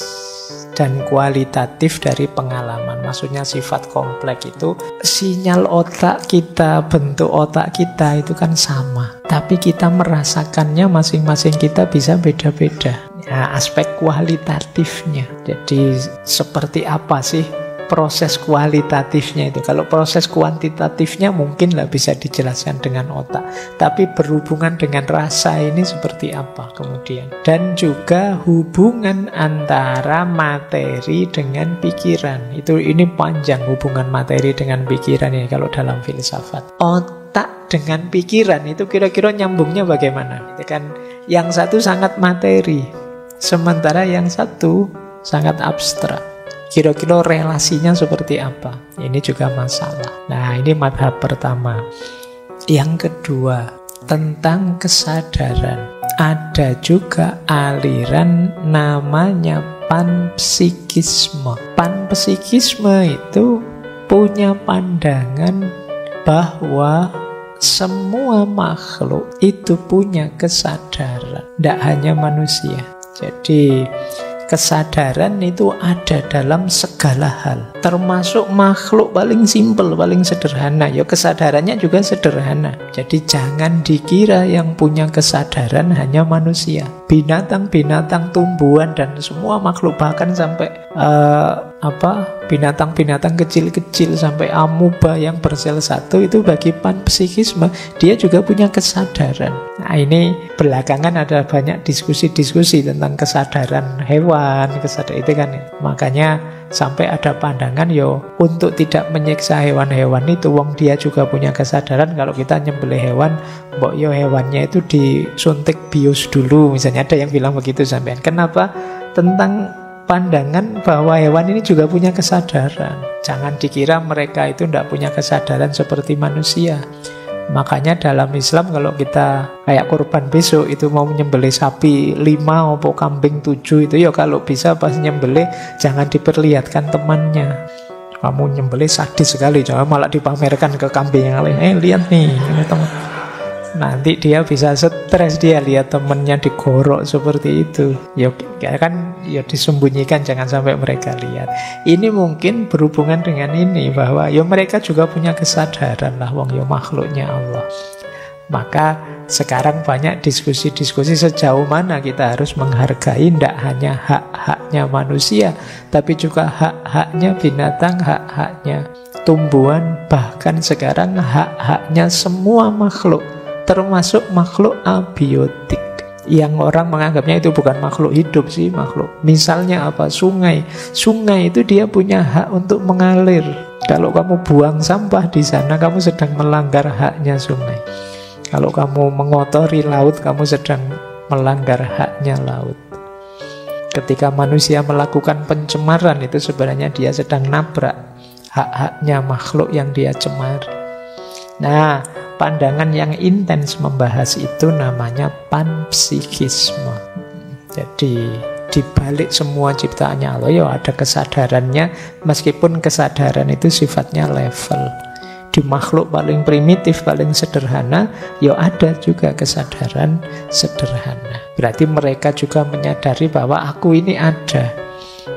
S2: dan kualitatif dari pengalaman. Maksudnya sifat kompleks itu sinyal otak kita, bentuk otak kita itu kan sama, tapi kita merasakannya masing-masing kita bisa beda-beda. Ya, aspek kualitatifnya. Jadi seperti apa sih proses kualitatifnya itu? Kalau proses kuantitatifnya mungkin lah bisa dijelaskan dengan otak, tapi berhubungan dengan rasa ini seperti apa kemudian? Dan juga hubungan antara materi dengan pikiran. Ini panjang hubungan materi dengan pikiran ini kalau dalam filsafat. Otak dengan pikiran itu kira-kira nyambungnya bagaimana? Itu kan yang satu sangat materi, sementara yang satu sangat abstrak. Kira-kira relasinya seperti apa? Ini juga masalah. Nah, ini madhab pertama. Yang kedua, tentang kesadaran. Ada juga aliran namanya panpsikisme. Panpsikisme itu punya pandangan bahwa semua makhluk itu punya kesadaran, tidak hanya manusia. Jadi kesadaran itu ada dalam segala hal, termasuk makhluk paling simpel, paling sederhana. Ya kesadarannya juga sederhana. Jadi jangan dikira yang punya kesadaran hanya manusia. Binatang-binatang, tumbuhan, dan semua makhluk, bahkan sampai binatang-binatang kecil-kecil sampai amuba yang bersel satu, itu bagi panpsikisme dia juga punya kesadaran. Nah, ini belakangan ada banyak diskusi-diskusi tentang kesadaran hewan, kesadaran itu kan. Makanya sampai ada pandangan untuk tidak menyiksa hewan-hewan itu, wong dia juga punya kesadaran. Kalau kita nyembelih hewan, mbok hewannya itu disuntik bius dulu, misalnya ada yang bilang begitu sampean. Kenapa? Tentang pandangan bahwa hewan ini juga punya kesadaran. Jangan dikira mereka itu tidak punya kesadaran seperti manusia. Makanya dalam Islam kalau kita kayak kurban besok itu mau nyembelih sapi 5 atau kambing 7 itu ya kalau bisa pas nyembelih jangan diperlihatkan temannya. Kamu nyembelih sadis sekali, jangan malah dipamerkan ke kambing yang lain. Lihat nih, ini teman. Nanti dia bisa stres, dia lihat temennya digorok seperti itu. Ya kan, ya disembunyikan, jangan sampai mereka lihat. Ini mungkin berhubungan dengan ini, bahwa ya mereka juga punya kesadaran lah, wong ya makhluknya Allah. Maka sekarang banyak diskusi-diskusi sejauh mana kita harus menghargai tidak hanya hak-haknya manusia, tapi juga hak-haknya binatang, hak-haknya tumbuhan, bahkan sekarang hak-haknya semua makhluk, termasuk makhluk abiotik yang orang menganggapnya itu bukan makhluk hidup sih, makhluk. Misalnya apa? Sungai. Sungai itu dia punya hak untuk mengalir. Kalau kamu buang sampah di sana, kamu sedang melanggar haknya sungai. Kalau kamu mengotori laut, kamu sedang melanggar haknya laut. Ketika manusia melakukan pencemaran, itu sebenarnya dia sedang nabrak hak-haknya makhluk yang dia cemari. Nah, pandangan yang intens membahas itu namanya panpsikisme. Jadi di balik semua ciptaannya Allah ya ada kesadarannya, meskipun kesadaran itu sifatnya level. Di makhluk paling primitif, paling sederhana, ya ada juga kesadaran sederhana. Berarti mereka juga menyadari bahwa aku ini ada,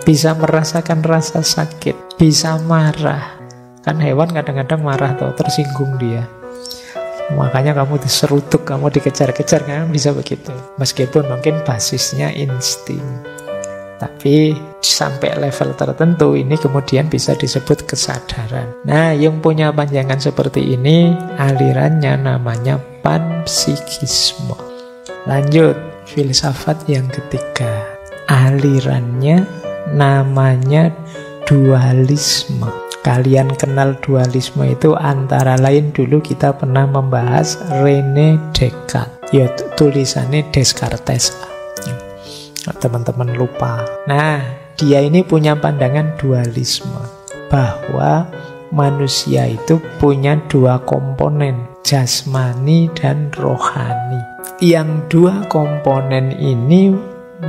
S2: bisa merasakan rasa sakit, bisa marah. Kan hewan kadang-kadang marah atau tersinggung dia. Makanya kamu diserutuk, kamu dikejar-kejar, kan bisa begitu. Meskipun mungkin basisnya insting. Tapi sampai level tertentu ini kemudian bisa disebut kesadaran. Nah, yang punya panjangan seperti ini alirannya namanya panpsikisme. Lanjut, filsafat yang ketiga. Alirannya namanya dualisme. Kalian kenal dualisme itu antara lain dulu kita pernah membahas René Descartes. Ya, tulisannya Descartes. Teman-teman lupa. Nah, dia ini punya pandangan dualisme, bahwa manusia itu punya dua komponen, jasmani dan rohani. Yang dua komponen ini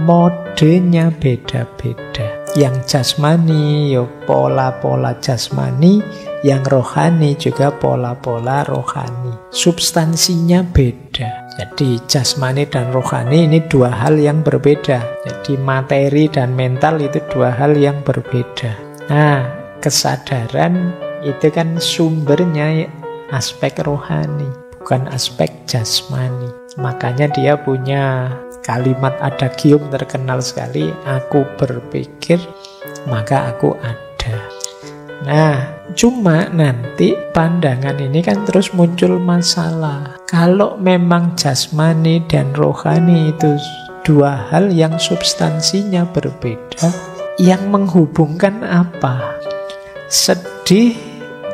S2: modenya beda-beda. Yang jasmani ya pola-pola jasmani, yang rohani juga pola-pola rohani. Substansinya beda. Jadi jasmani dan rohani ini dua hal yang berbeda. Jadi materi dan mental itu dua hal yang berbeda. Nah, kesadaran itu kan sumbernya aspek rohani, bukan aspek jasmani. Makanya dia punya kalimat adagium terkenal sekali, aku berpikir maka aku ada. Nah, cuma nanti pandangan ini kan terus muncul masalah. Kalau memang jasmani dan rohani itu dua hal yang substansinya berbeda, yang menghubungkan apa? Sedih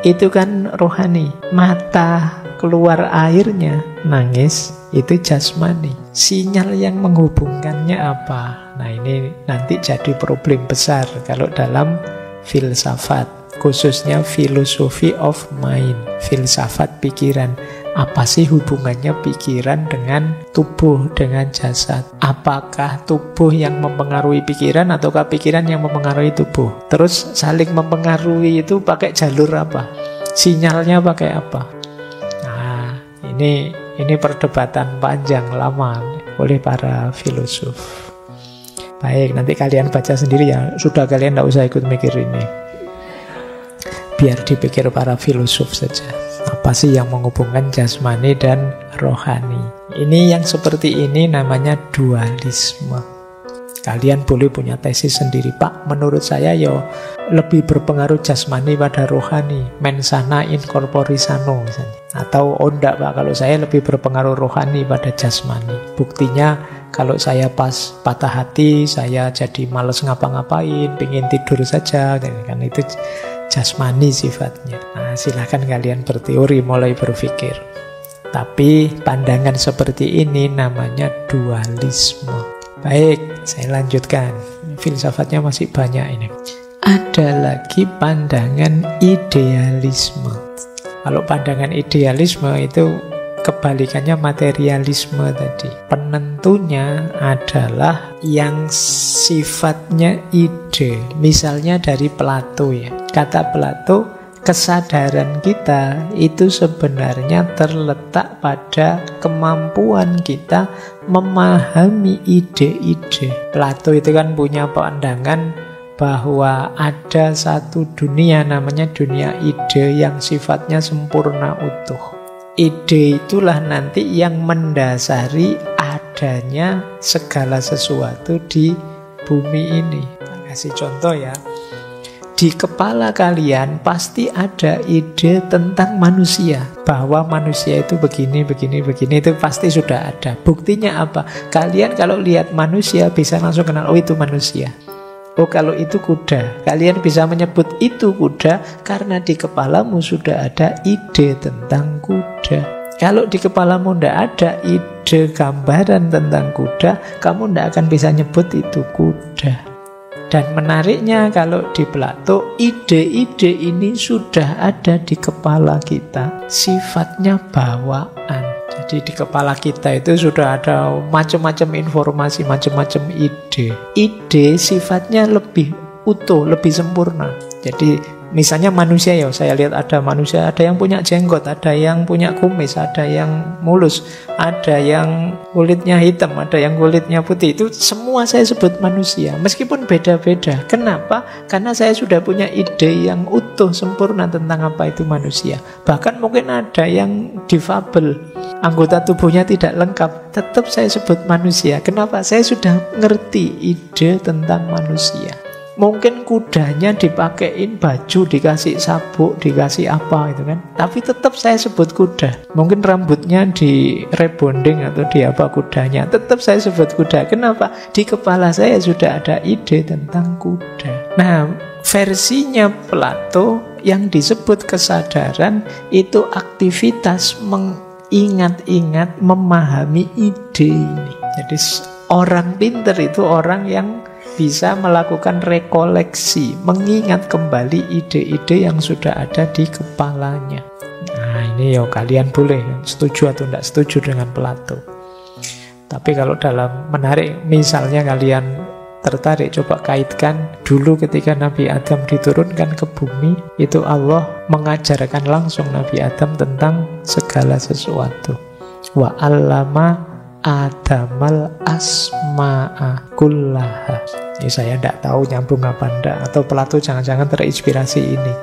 S2: itu kan rohani, mata keluar airnya, nangis, itu jasmani. Sinyal yang menghubungkannya apa? Nah, ini nanti jadi problem besar kalau dalam filsafat, khususnya philosophy of mind, filsafat pikiran. Apa sih hubungannya pikiran dengan tubuh, dengan jasad? Apakah tubuh yang mempengaruhi pikiran ataukah pikiran yang mempengaruhi tubuh? Terus saling mempengaruhi itu pakai jalur apa? Sinyalnya pakai apa? Nah, ini perdebatan panjang lama oleh para filosof. Baik, nanti kalian baca sendiri ya. Sudah, kalian tidak usah ikut mikir ini. Biar dipikir para filosof saja. Apa sih yang menghubungkan jasmani dan rohani? Ini yang seperti ini namanya dualisme. Kalian boleh punya tesis sendiri. Pak, menurut saya ya lebih berpengaruh jasmani pada rohani. Mens sana in corpore sano misalnya. Atau oh enggak Pak, kalau saya lebih berpengaruh rohani pada jasmani. Buktinya kalau saya pas patah hati, saya jadi males ngapa-ngapain, pengen tidur saja, kan itu jasmani sifatnya. Nah, silakan kalian berteori, mulai berpikir. Tapi pandangan seperti ini namanya dualisme. Baik, saya lanjutkan. Filsafatnya masih banyak ini. Ada lagi pandangan idealisme. Kalau pandangan idealisme itu kebalikannya materialisme tadi. Penentunya adalah yang sifatnya ide. Misalnya dari Plato ya. Kata Plato, kesadaran kita itu sebenarnya terletak pada kemampuan kita memahami ide-ide. Plato itu kan punya pandangan bahwa ada satu dunia namanya dunia ide yang sifatnya sempurna utuh. Ide itulah nanti yang mendasari adanya segala sesuatu di bumi ini. Saya kasih contoh ya. Di kepala kalian pasti ada ide tentang manusia. Bahwa manusia itu begini, itu pasti sudah ada. Buktinya apa? Kalian kalau lihat manusia bisa langsung kenal, oh itu manusia. Oh kalau itu kuda. Kalian bisa menyebut itu kuda karena di kepalamu sudah ada ide tentang kuda. Kalau di kepalamu tidak ada ide gambaran tentang kuda, kamu tidak akan bisa nyebut itu kuda. Dan menariknya kalau di Plato, ide-ide ini sudah ada di kepala kita. Sifatnya bawaan. Jadi di kepala kita itu sudah ada macam-macam informasi, macam-macam ide. Ide sifatnya lebih utuh, lebih sempurna. Jadi misalnya manusia ya, saya lihat ada manusia, ada yang punya jenggot, ada yang punya kumis, ada yang mulus, ada yang kulitnya hitam, ada yang kulitnya putih. Itu semua saya sebut manusia, meskipun beda-beda. Kenapa? Karena saya sudah punya ide yang utuh, sempurna tentang apa itu manusia. Bahkan mungkin ada yang difabel, anggota tubuhnya tidak lengkap, tetap saya sebut manusia. Kenapa? Saya sudah ngerti ide tentang manusia. Mungkin kudanya dipakein baju, dikasih sabuk, dikasih apa itu kan. Tapi tetap saya sebut kuda. Mungkin rambutnya di rebonding atau di apa kudanya, tetap saya sebut kuda. Kenapa? Di kepala saya sudah ada ide tentang kuda. Nah, versinya Plato yang disebut kesadaran itu aktivitas mengingat-ingat, memahami ide ini. Jadi orang pintar itu orang yang bisa melakukan rekoleksi, mengingat kembali ide-ide yang sudah ada di kepalanya. Nah ini ya kalian boleh setuju atau tidak setuju dengan Plato. Tapi kalau dalam menarik, misalnya kalian tertarik, coba kaitkan dulu ketika Nabi Adam diturunkan ke bumi, itu Allah mengajarkan langsung Nabi Adam tentang segala sesuatu. Wa 'allama Adamal asma'a kullaha. Ini saya tidak tahu nyambung apa enggak, atau Plato jangan-jangan terinspirasi ini,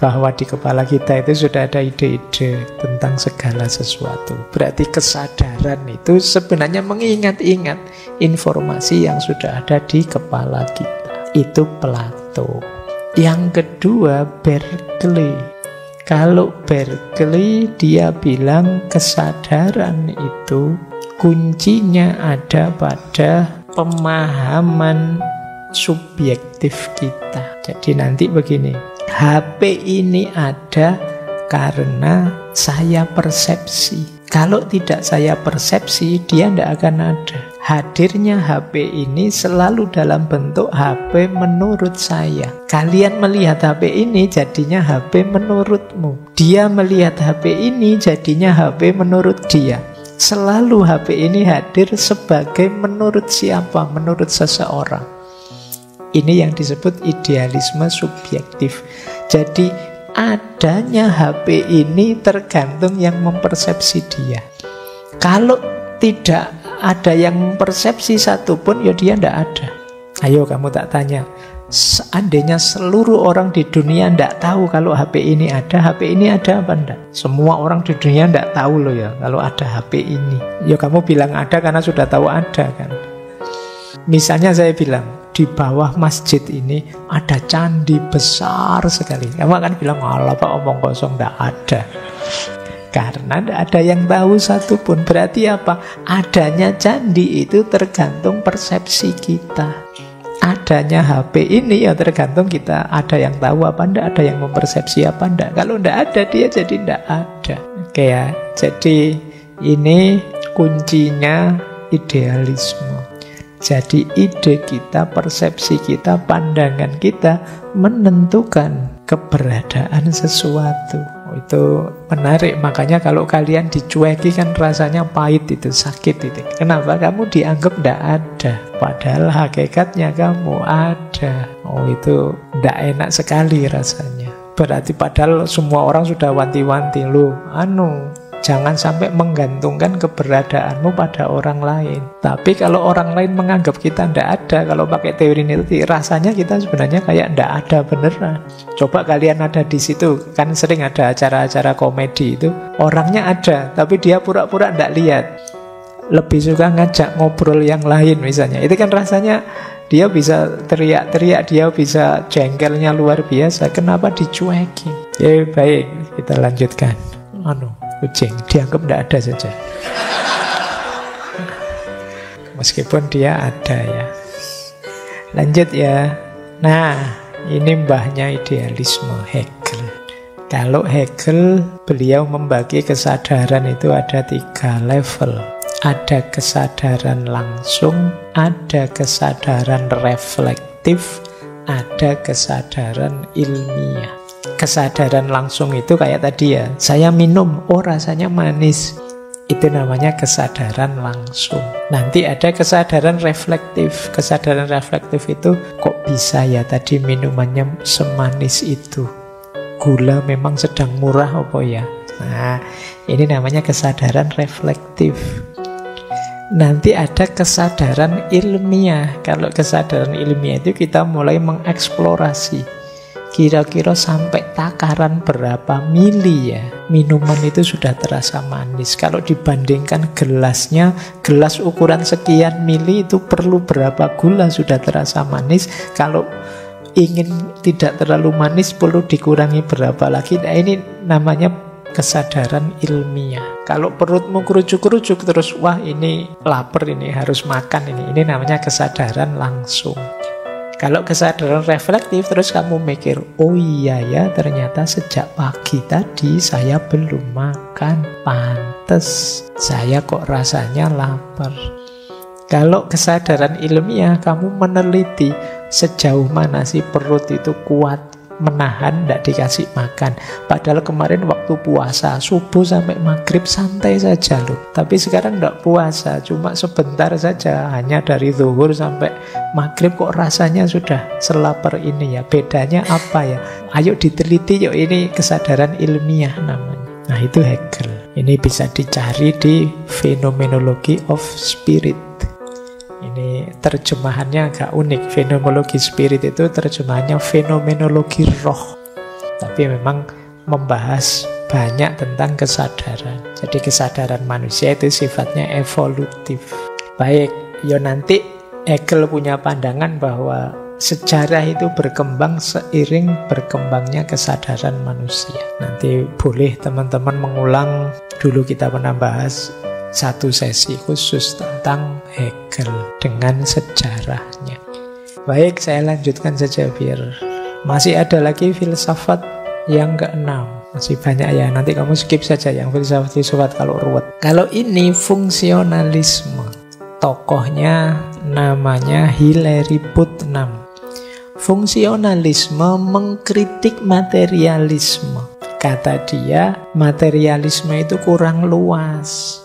S2: bahwa di kepala kita itu sudah ada ide-ide tentang segala sesuatu. Berarti kesadaran itu sebenarnya mengingat-ingat informasi yang sudah ada di kepala kita. Itu Plato. Yang kedua Berkeley. Kalau Berkeley dia bilang kesadaran itu kuncinya ada pada pemahaman subjektif kita. Jadi nanti begini, HP ini ada karena saya persepsi. Kalau tidak saya persepsi, dia tidak akan ada. Hadirnya HP ini selalu dalam bentuk HP menurut saya. Kalian melihat HP ini jadinya HP menurutmu. Dia melihat HP ini jadinya HP menurut dia. Selalu HP ini hadir sebagai menurut siapa? Menurut seseorang. Ini yang disebut idealisme subjektif. Jadi adanya HP ini tergantung yang mempersepsi dia. Kalau tidak ada yang mempersepsi satupun, ya dia tidak ada. Ayo kamu tak tanya, seandainya seluruh orang di dunia tidak tahu kalau HP ini ada apa enggak? Semua orang di dunia tidak tahu loh ya kalau ada HP ini. Ya kamu bilang ada karena sudah tahu ada kan. Misalnya saya bilang di bawah masjid ini ada candi besar sekali. Kamu akan bilang, alah Pak omong kosong, tidak ada. Karena tidak ada yang tahu satupun. Berarti apa? Adanya candi itu tergantung persepsi kita. Adanya HP ini ya tergantung kita, ada yang tahu apa enggak, ada yang mempersepsi apa enggak. Kalau enggak ada, dia jadi enggak ada. Oke ya, jadi ini kuncinya idealisme. Jadi ide kita, persepsi kita, pandangan kita menentukan keberadaan sesuatu. Itu menarik, makanya kalau kalian dicueki kan rasanya pahit itu, sakit itu. Kenapa? Kamu dianggap tidak ada, padahal hakikatnya kamu ada. Itu tidak enak sekali rasanya. Berarti padahal semua orang sudah wanti-wanti, loh, jangan sampai menggantungkan keberadaanmu pada orang lain. Tapi kalau orang lain menganggap kita tidak ada, kalau pakai teori Nilti, rasanya kita sebenarnya kayak tidak ada beneran. Coba kalian ada di situ, kan sering ada acara-acara komedi itu, orangnya ada, tapi dia pura-pura tidak lihat. Lebih suka ngajak ngobrol yang lain misalnya. Itu kan rasanya dia bisa teriak-teriak, dia bisa jengkelnya luar biasa. Kenapa dicuekin? Ya baik, kita lanjutkan. Kucing dianggap tidak ada saja, meskipun dia ada ya. Lanjut ya. Nah, ini mbahnya idealisme, Hegel. Kalau Hegel, beliau membagi kesadaran itu ada 3 level. Ada kesadaran langsung, ada kesadaran reflektif, ada kesadaran ilmiah. Kesadaran langsung itu kayak tadi ya, saya minum, rasanya manis. Itu namanya kesadaran langsung. Nanti ada kesadaran reflektif. Kesadaran reflektif itu, kok bisa ya tadi minumannya semanis itu? Gula memang sedang murah apa ya? Nah, ini namanya kesadaran reflektif. Nanti ada kesadaran ilmiah. Kalau kesadaran ilmiah itu kita mulai mengeksplorasi. Kira-kira sampai takaran berapa mili ya minuman itu sudah terasa manis. Kalau dibandingkan gelasnya, gelas ukuran sekian mili itu perlu berapa gula sudah terasa manis. Kalau ingin tidak terlalu manis perlu dikurangi berapa lagi. Nah, ini namanya kesadaran ilmiah. Kalau perutmu kerucuk-kerucuk terus, wah ini lapar, ini harus makan, ini namanya kesadaran langsung. Kalau kesadaran reflektif terus kamu mikir, oh iya ya ternyata sejak pagi tadi saya belum makan, pantes saya kok rasanya lapar. Kalau kesadaran ilmiah kamu meneliti sejauh mana sih perut itu kuat menahan tidak dikasih makan. Padahal kemarin waktu puasa subuh sampai maghrib santai saja loh. Tapi sekarang tidak puasa, cuma sebentar saja, hanya dari zuhur sampai maghrib kok rasanya sudah selapar ini ya. Bedanya apa ya? Ayo diteliti yuk, ini kesadaran ilmiah namanya. Nah itu Hegel. Ini bisa dicari di Phenomenology of Spirit. Ini terjemahannya agak unik. Fenomenologi spirit itu terjemahannya fenomenologi roh. Tapi memang membahas banyak tentang kesadaran. Jadi kesadaran manusia itu sifatnya evolutif. Baik, nanti Hegel punya pandangan bahwa sejarah itu berkembang seiring berkembangnya kesadaran manusia. Nanti boleh teman-teman mengulang, dulu kita pernah bahas satu sesi khusus tentang Hegel dengan sejarahnya. Baik, saya lanjutkan saja biar masih ada lagi filsafat yang ke-6. Masih banyak ya, nanti kamu skip saja yang filsafat kalau ruwet. Kalau ini fungsionalisme. Tokohnya namanya Hilary Putnam. Fungsionalisme mengkritik materialisme. Kata dia, materialisme itu kurang luas.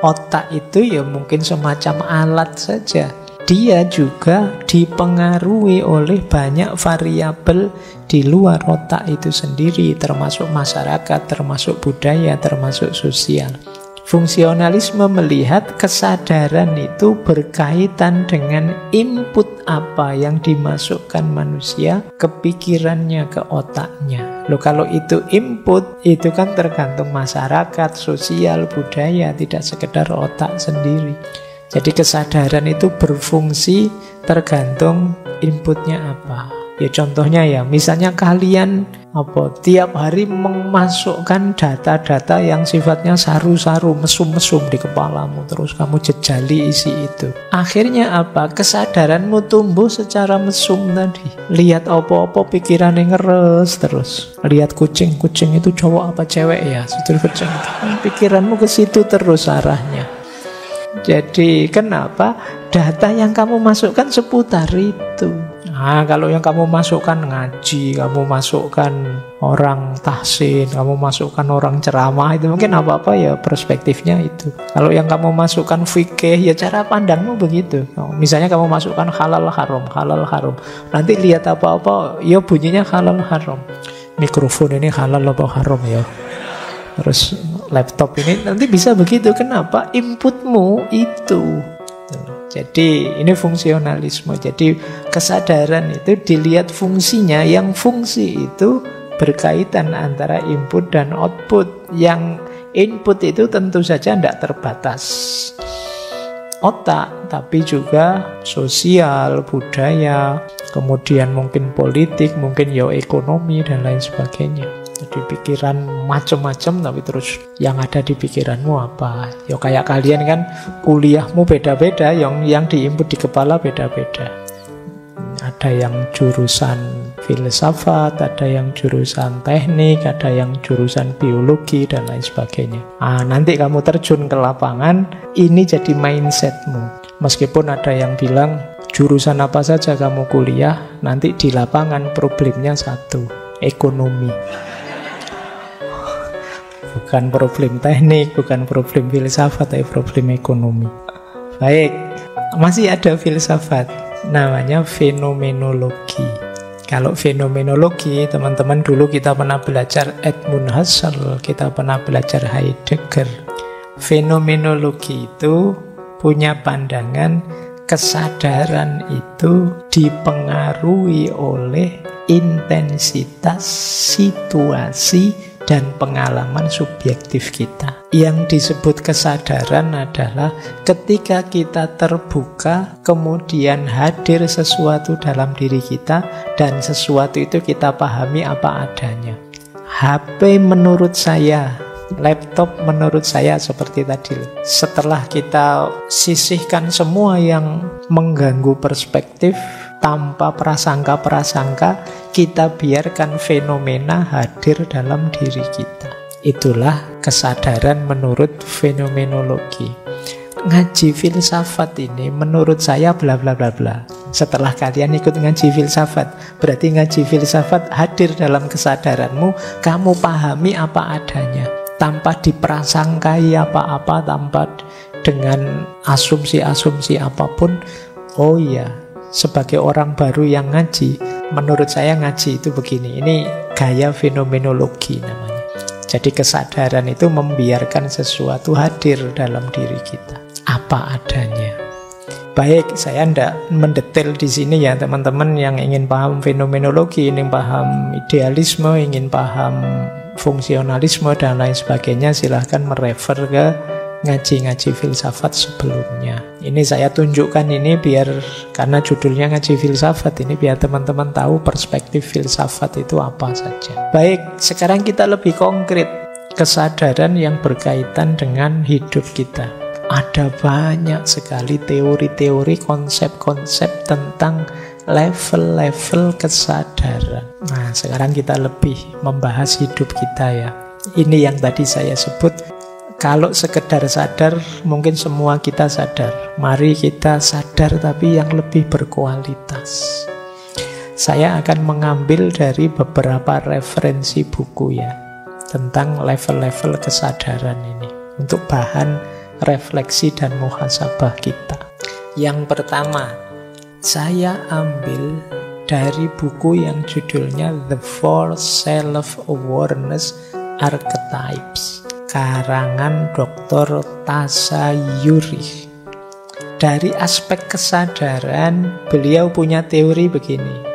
S2: Otak itu ya mungkin semacam alat saja. Dia juga dipengaruhi oleh banyak variabel di luar otak itu sendiri, termasuk masyarakat, termasuk budaya, termasuk sosial. Fungsionalisme melihat kesadaran itu berkaitan dengan input apa yang dimasukkan manusia ke pikirannya, ke otaknya. Loh, kalau itu input, itu kan tergantung masyarakat, sosial, budaya, tidak sekedar otak sendiri. Jadi kesadaran itu berfungsi tergantung inputnya apa. Ya contohnya ya, misalnya kalian tiap hari memasukkan data-data yang sifatnya saru-saru, mesum-mesum di kepalamu, terus kamu jejali isi itu. Akhirnya apa? Kesadaranmu tumbuh secara mesum tadi. Lihat apa-apa pikirannya ngeres terus. Lihat kucing itu cowok apa cewek ya? Situ kucing. Pikiranmu ke situ terus arahnya. Jadi kenapa? Data yang kamu masukkan seputar itu. Nah, kalau yang kamu masukkan ngaji, kamu masukkan orang tahsin, kamu masukkan orang ceramah, itu mungkin apa-apa ya perspektifnya itu. Kalau yang kamu masukkan fikih, ya cara pandangmu begitu. Misalnya kamu masukkan halal haram, halal haram. Nanti lihat apa-apa, ya bunyinya halal haram. Mikrofon ini halal apa haram ya. Terus laptop ini nanti bisa begitu. Kenapa? Inputmu itu. Jadi ini fungsionalisme. Jadi kesadaran itu dilihat fungsinya. Yang fungsi itu berkaitan antara input dan output. Yang input itu tentu saja tidak terbatas otak, tapi juga sosial, budaya, kemudian mungkin politik, mungkin ya ekonomi dan lain sebagainya. Jadi pikiran macam-macam, tapi terus yang ada di pikiranmu apa? Ya kayak kalian kan kuliahmu beda-beda, yang diinput di kepala beda-beda. Ada yang jurusan filsafat, ada yang jurusan teknik, ada yang jurusan biologi dan lain sebagainya. Nanti kamu terjun ke lapangan, ini jadi mindsetmu. Meskipun ada yang bilang jurusan apa saja kamu kuliah, nanti di lapangan problemnya satu, ekonomi. Bukan problem teknik, bukan problem filsafat, tapi problem ekonomi. Baik, masih ada filsafat, namanya fenomenologi. Kalau fenomenologi, teman-teman dulu kita pernah belajar Edmund Husserl, kita pernah belajar Heidegger. Fenomenologi itu punya pandangan kesadaran itu dipengaruhi oleh intensitas situasi dan pengalaman subjektif kita. Yang disebut kesadaran adalah ketika kita terbuka, kemudian hadir sesuatu dalam diri kita, dan sesuatu itu kita pahami apa adanya. HP menurut saya, laptop menurut saya seperti tadi. Setelah kita sisihkan semua yang mengganggu perspektif, tanpa prasangka-prasangka, kita biarkan fenomena hadir dalam diri kita. Itulah kesadaran menurut fenomenologi. Ngaji filsafat ini menurut saya bla bla bla bla. Setelah kalian ikut ngaji filsafat, berarti ngaji filsafat hadir dalam kesadaranmu, kamu pahami apa adanya, tanpa diprasangkai apa-apa, tanpa dengan asumsi-asumsi apapun. Oh iya, sebagai orang baru yang ngaji, menurut saya ngaji itu begini. Ini gaya fenomenologi namanya. Jadi kesadaran itu membiarkan sesuatu hadir dalam diri kita, apa adanya. Baik, saya tidak mendetail di sini ya teman-teman yang ingin paham fenomenologi, ingin paham idealisme, ingin paham fungsionalisme dan lain sebagainya, silahkan merefer ke ngaji-ngaji filsafat sebelumnya. Ini saya tunjukkan ini biar, karena judulnya ngaji filsafat, ini biar teman-teman tahu perspektif filsafat itu apa saja. Baik, sekarang kita lebih konkret, kesadaran yang berkaitan dengan hidup kita. Ada banyak sekali teori-teori, konsep-konsep tentang level-level kesadaran. Nah, sekarang kita lebih membahas hidup kita ya. Ini yang tadi saya sebut. Kalau sekedar sadar, mungkin semua kita sadar. Mari kita sadar tapi yang lebih berkualitas. Saya akan mengambil dari beberapa referensi buku ya, tentang level-level kesadaran ini, untuk bahan refleksi dan muhasabah kita. Yang pertama, saya ambil dari buku yang judulnya The Four Self-Awareness Archetypes, karangan Dr. Tassayuri. Dari aspek kesadaran, beliau punya teori begini.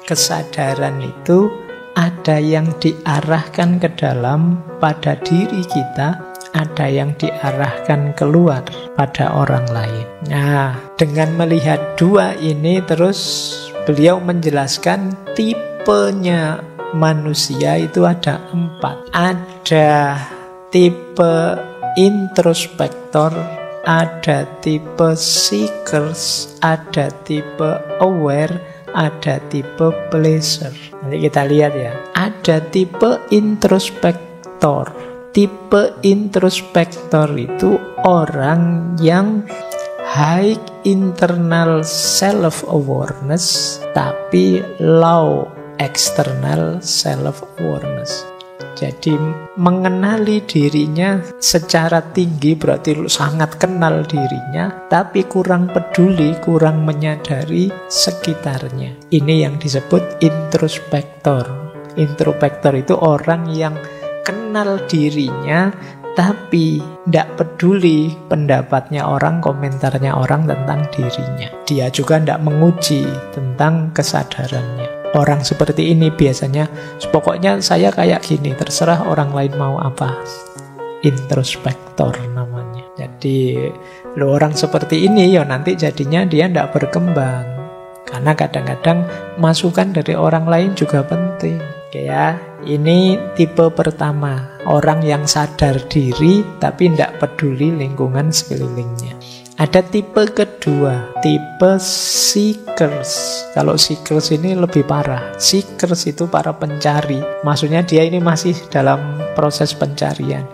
S2: Kesadaran itu ada yang diarahkan ke dalam pada diri kita, ada yang diarahkan keluar pada orang lain. Nah, dengan melihat dua ini, terus beliau menjelaskan tipenya manusia itu ada 4. Ada tipe introspektor, ada tipe seekers, ada tipe aware, ada tipe pleasure. Nanti kita lihat ya. Ada tipe introspektor. Tipe introspektor itu orang yang high internal self-awareness, tapi low external self-awareness. Jadi mengenali dirinya secara tinggi berarti sangat kenal dirinya, tapi kurang peduli, kurang menyadari sekitarnya. Ini yang disebut introspektor. Introspektor itu orang yang kenal dirinya, tapi tidak peduli pendapatnya orang, komentarnya orang tentang dirinya. Dia juga tidak menguji tentang kesadarannya. Orang seperti ini biasanya, pokoknya saya kayak gini, terserah orang lain mau apa. Introspektor namanya. Jadi, orang seperti ini ya nanti jadinya dia tidak berkembang. Karena kadang-kadang masukan dari orang lain juga penting. Ya, ini tipe pertama, orang yang sadar diri tapi tidak peduli lingkungan sekelilingnya. Ada tipe kedua, tipe seekers. Kalau seekers ini lebih parah. Seekers itu para pencari. Maksudnya dia ini masih dalam proses pencarian.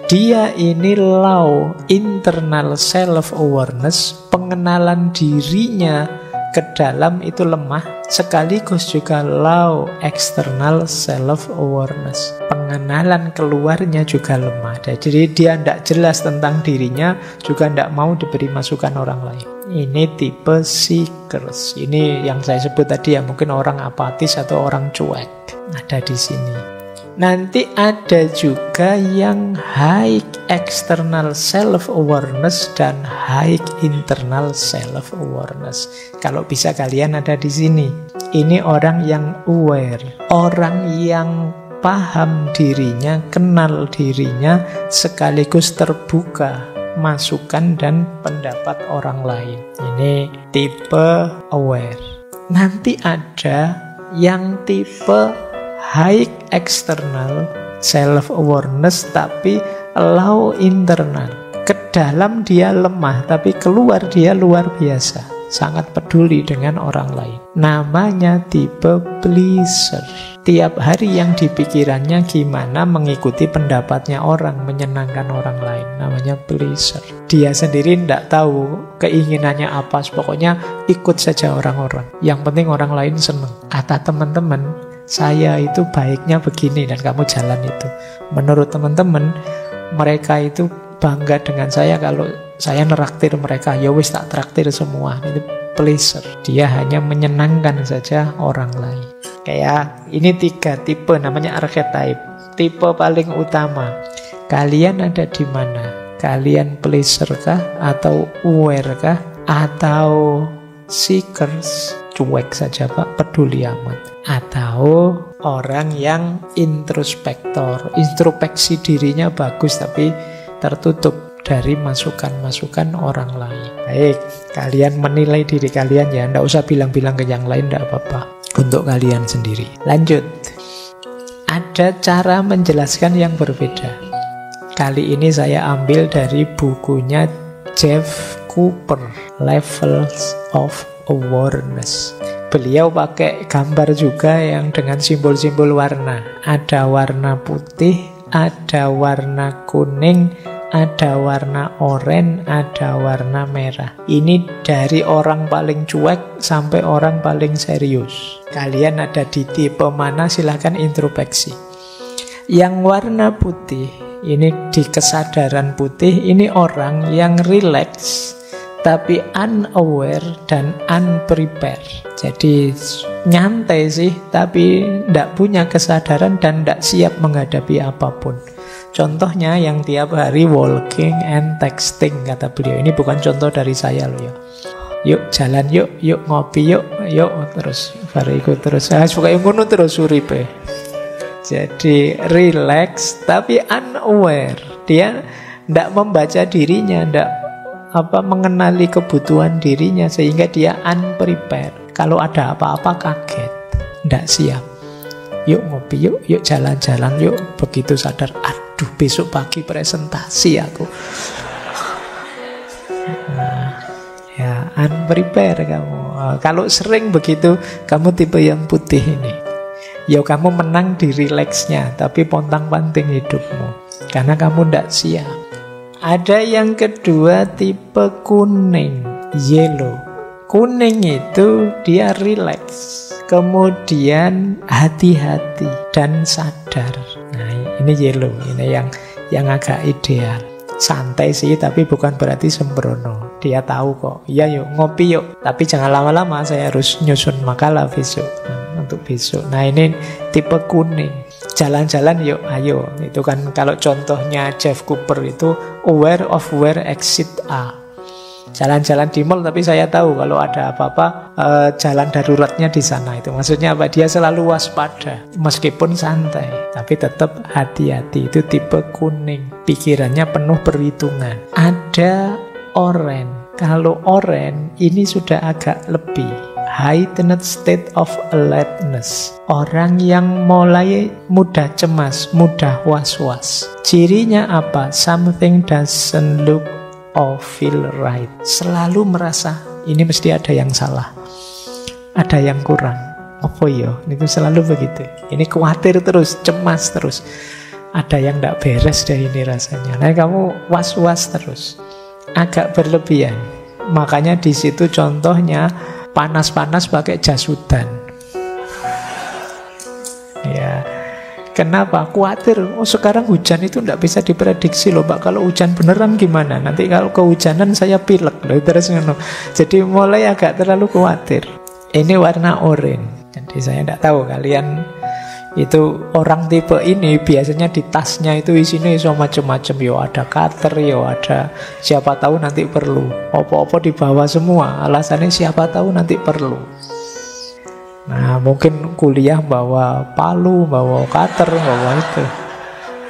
S2: Dia ini low internal self-awareness, pengenalan dirinya ke dalam itu lemah, sekaligus juga low external self-awareness. Pengenalan keluarnya juga lemah. Jadi dia tidak jelas tentang dirinya, juga tidak mau diberi masukan orang lain. Ini tipe seekers. Ini yang saya sebut tadi ya, mungkin orang apatis atau orang cuek. Ada di sini. Nanti ada juga yang high external self-awareness dan high internal self-awareness. Kalau bisa kalian ada di sini. Ini orang yang aware, orang yang paham dirinya, kenal dirinya, sekaligus terbuka masukan dan pendapat orang lain. Ini tipe aware. Nanti ada yang tipe high external self-awareness tapi low internal. Ke dalam dia lemah, tapi keluar dia luar biasa. Sangat peduli dengan orang lain. Namanya tipe pleaser. Tiap hari yang dipikirannya gimana mengikuti pendapatnya orang, menyenangkan orang lain. Namanya pleaser. Dia sendiri tidak tahu keinginannya apa. Pokoknya ikut saja orang-orang. Yang penting orang lain senang. Kata teman-teman, saya itu baiknya begini dan kamu jalan itu. Menurut teman-teman, mereka itu bangga dengan saya kalau saya neraktir mereka. Ya wis tak traktir semua. Itu pleaser. Dia hanya menyenangkan saja orang lain. Kayak ini 3 tipe, namanya archetype. Tipe paling utama. Kalian ada di mana? Kalian pleaser kah? Atau aware kah? Atau seekers? Cuek saja Pak, peduli amat. Atau orang yang introspektor, introspeksi dirinya bagus tapi tertutup dari masukan-masukan orang lain. Baik, kalian menilai diri kalian ya, nggak usah bilang-bilang ke yang lain, nggak apa-apa. Untuk kalian sendiri. Lanjut. Ada cara menjelaskan yang berbeda. Kali ini saya ambil dari bukunya Jeff Cooper, Levels of Awareness. Beliau pakai gambar juga yang dengan simbol-simbol warna. Ada warna putih, ada warna kuning, ada warna oranye, ada warna merah. Ini dari orang paling cuek sampai orang paling serius. Kalian ada di tipe mana? Silahkan introspeksi. Yang warna putih, ini di kesadaran putih, ini orang yang relax tapi unaware dan unprepared. Jadi nyantai sih, tapi tidak punya kesadaran dan tidak siap menghadapi apapun. Contohnya yang tiap hari walking and texting, kata beliau. Ini bukan contoh dari saya loh ya. Yuk jalan yuk, yuk ngopi yuk, yuk terus bariku terus. Suka yang ngono terus uripe. Jadi relax tapi unaware. Dia tidak membaca dirinya, tidak mengenali kebutuhan dirinya, sehingga dia unprepared. Kalau ada apa-apa kaget, tidak siap. Yuk ngopi yuk, yuk jalan-jalan yuk. Begitu sadar, aduh besok pagi presentasi aku. Nah, ya unprepared kamu. Kalau sering begitu, kamu tipe yang putih ini. Ya kamu menang di relaxnya, tapi pontang-panting hidupmu. Karena kamu tidak siap. Ada yang kedua tipe kuning, yellow. Kuning itu dia relax, kemudian hati-hati dan sadar. Nah, ini yellow, ini yang agak ideal. Santai sih, tapi bukan berarti sembrono. Dia tahu kok, iya yuk ngopi yuk, tapi jangan lama-lama, saya harus nyusun makalah besok. Untuk besok. Nah, ini tipe kuning. Jalan-jalan yuk, ayo. Itu kan kalau contohnya Jeff Cooper itu aware of where exit are. Jalan-jalan di mall tapi saya tahu kalau ada apa-apa jalan daruratnya di sana. Itu maksudnya apa? Dia selalu waspada meskipun santai, tapi tetap hati-hati. Itu tipe kuning. Pikirannya penuh perhitungan. Ada oranye. Kalau oranye ini sudah agak lebih heightened state of alertness. Orang yang mulai mudah cemas, mudah was-was. Cirinya apa? Something doesn't look or feel right. Selalu merasa ini mesti ada yang salah, ada yang kurang. Apa ya? Itu selalu begitu. Ini khawatir terus, cemas terus. Ada yang tidak beres deh ini rasanya. Nah, kamu was-was terus. Agak berlebihan. Makanya di situ contohnya panas-panas pakai jas hujan. Ya, kenapa? Khawatir. Oh, sekarang hujan itu tidak bisa diprediksi loh, Pak. Kalau hujan beneran gimana? Nanti kalau kehujanan saya pilek loh. Terus jadi mulai agak terlalu khawatir. Ini warna oranye. Jadi saya tidak tahu kalian itu orang tipe ini biasanya di tasnya itu isinya iso macam-macam. Yo ada cutter, yo ada siapa tahu nanti perlu. Opo-opo dibawa semua. Alasannya siapa tahu nanti perlu. Nah, mungkin kuliah bawa palu, bawa cutter, bawa itu.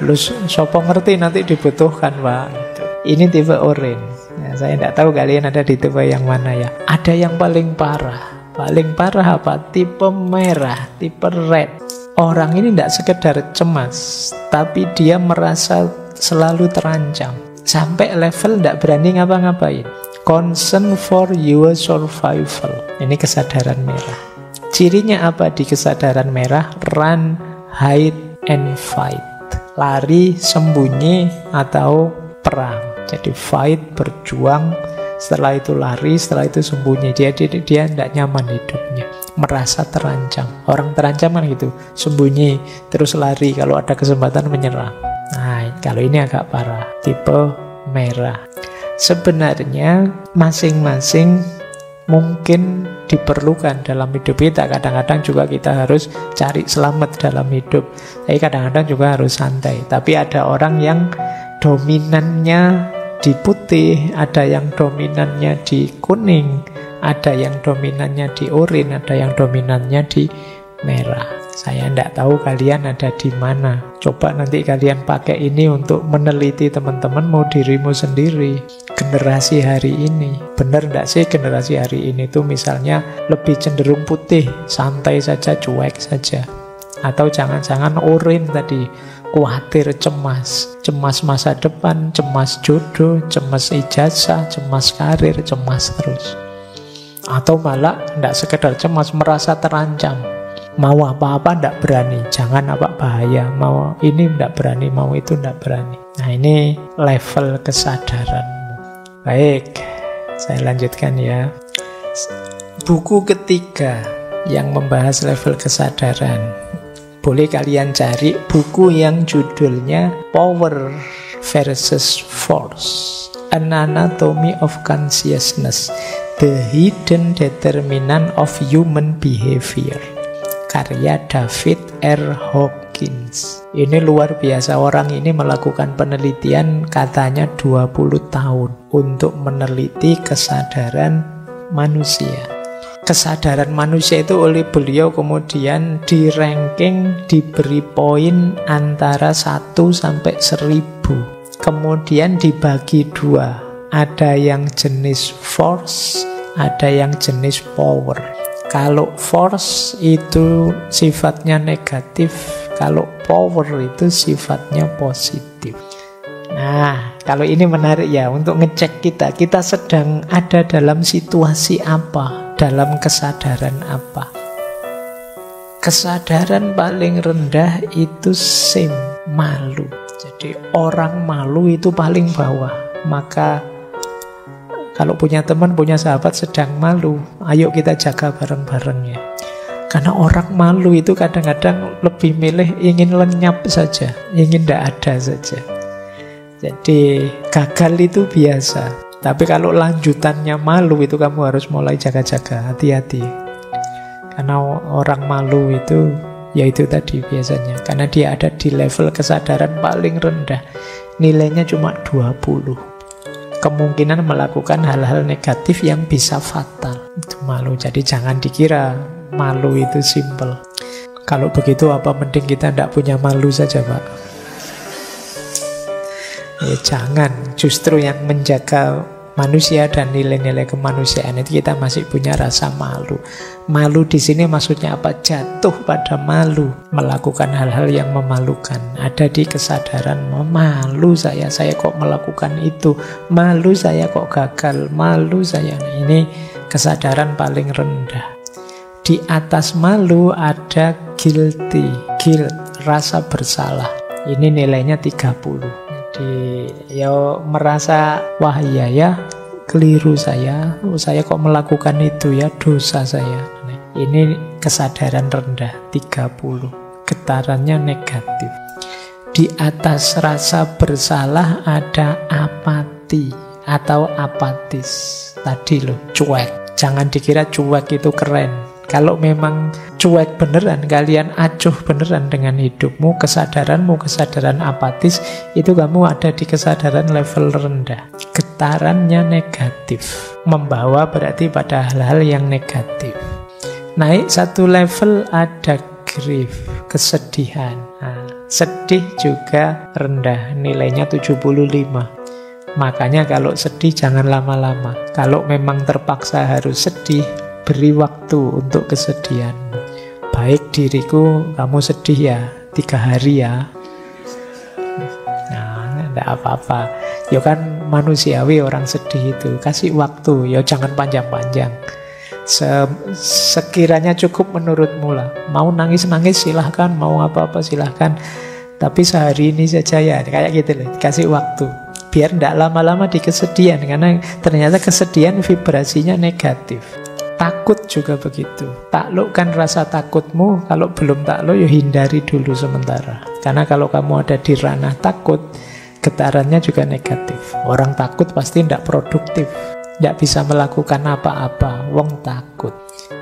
S2: Lu sopo ngerti nanti dibutuhkan, Pak. Gitu. Ini tipe orange. Ya, saya tidak tahu kalian ada di tipe yang mana ya. Ada yang paling parah. Paling parah apa? Tipe merah, tipe red. Orang ini tidak sekedar cemas, tapi dia merasa selalu terancam. Sampai level tidak berani ngapa-ngapain. Concern for your survival. Ini kesadaran merah. Cirinya apa di kesadaran merah? Run, hide, and fight. Lari, sembunyi, atau perang. Jadi fight, berjuang, setelah itu lari, setelah itu sembunyi. Dia tidak nyaman hidupnya, merasa terancam. Orang terancam kan gitu, sembunyi, terus lari, kalau ada kesempatan menyerang. Nah, kalau ini agak parah, tipe merah. Sebenarnya masing-masing mungkin diperlukan dalam hidup kita. Kadang-kadang juga kita harus cari selamat dalam hidup, tapi kadang-kadang juga harus santai. Tapi ada orang yang dominannya di putih, ada yang dominannya di kuning, ada yang dominannya di oranye, ada yang dominannya di merah. Saya tidak tahu kalian ada di mana. Coba nanti kalian pakai ini untuk meneliti teman-teman mau dirimu sendiri. Generasi hari ini, benar tidak sih generasi hari ini tuh misalnya lebih cenderung putih, santai saja, cuek saja. Atau jangan-jangan oranye tadi, khawatir, cemas masa depan, cemas jodoh, cemas ijazah, cemas karir, cemas terus. Atau malah tidak sekedar cemas, merasa terancam, mau apa-apa tidak berani, jangan apa bahaya, mau ini tidak berani, mau itu tidak berani. Nah, ini level kesadaranmu. Baik, saya lanjutkan ya. Buku ketiga yang membahas level kesadaran, boleh kalian cari buku yang judulnya Power versus Force, An Anatomy of Consciousness, The Hidden Determinant of Human Behavior, karya David R. Hawkins. Ini luar biasa, orang ini melakukan penelitian katanya 20 tahun untuk meneliti kesadaran manusia. Kesadaran manusia itu oleh beliau kemudian di ranking, diberi poin antara 1 sampai 1000. Kemudian dibagi 2. Ada yang jenis force, ada yang jenis power. Kalau force itu sifatnya negatif, kalau power itu sifatnya positif. Nah, kalau ini menarik ya untuk ngecek kita sedang ada dalam situasi apa, dalam kesadaran apa. Kesadaran paling rendah itu shame, malu. Jadi orang malu itu paling bawah. Maka kalau punya teman, punya sahabat sedang malu, ayo kita jaga bareng-bareng ya. Karena orang malu itu kadang-kadang lebih milih ingin lenyap saja, ingin tidak ada saja. Jadi gagal itu biasa. Tapi kalau lanjutannya malu itu kamu harus mulai jaga-jaga, hati-hati. Karena orang malu itu, ya itu tadi biasanya. Karena dia ada di level kesadaran paling rendah. Nilainya cuma 20. Kemungkinan melakukan hal-hal negatif yang bisa fatal. Itu malu. Jadi jangan dikira malu itu simple. Kalau begitu apa mending kita tidak punya malu saja, Pak? Ya jangan. Justru yang menjaga manusia dan nilai-nilai kemanusiaan itu kita masih punya rasa malu. Malu di sini maksudnya apa? Jatuh pada malu, melakukan hal-hal yang memalukan. Ada di kesadaran, malu saya kok melakukan itu, malu saya kok gagal, malu saya. Nah, ini kesadaran paling rendah. Di atas malu ada guilty, guilt, rasa bersalah. Ini nilainya 30. Jadi ya merasa wah iya ya, keliru saya kok melakukan itu ya, dosa saya. Nah, ini kesadaran rendah 30. Getarannya negatif. Di atas rasa bersalah ada apati atau apatis. Tadi loh, cuek. Jangan dikira cuek itu keren. Kalau memang cuek beneran, kalian acuh beneran dengan hidupmu, kesadaranmu, kesadaran apatis, itu kamu ada di kesadaran level rendah. Getarannya negatif. Membawa berarti pada hal-hal yang negatif. Naik satu level ada grief, kesedihan. Nah, sedih juga rendah, nilainya 75. Makanya kalau sedih jangan lama-lama. Kalau memang terpaksa harus sedih, beri waktu untuk kesedihanmu. Baik diriku, kamu sedih ya 3 hari ya. Nah, tidak apa-apa. Ya kan manusiawi orang sedih itu. Kasih waktu, ya jangan panjang-panjang. Sekiranya cukup menurutmu lah. Mau nangis-nangis silahkan, mau apa-apa silahkan. Tapi sehari ini saja ya, kayak gitu loh. Kasih waktu. Biar tidak lama-lama di kesedihan. Karena ternyata kesedihan vibrasinya negatif. Takut juga begitu. Taklukkan rasa takutmu. Kalau belum takluk, ya hindari dulu sementara. Karena kalau kamu ada di ranah takut, getarannya juga negatif. Orang takut pasti tidak produktif, tidak bisa melakukan apa-apa. Wong takut.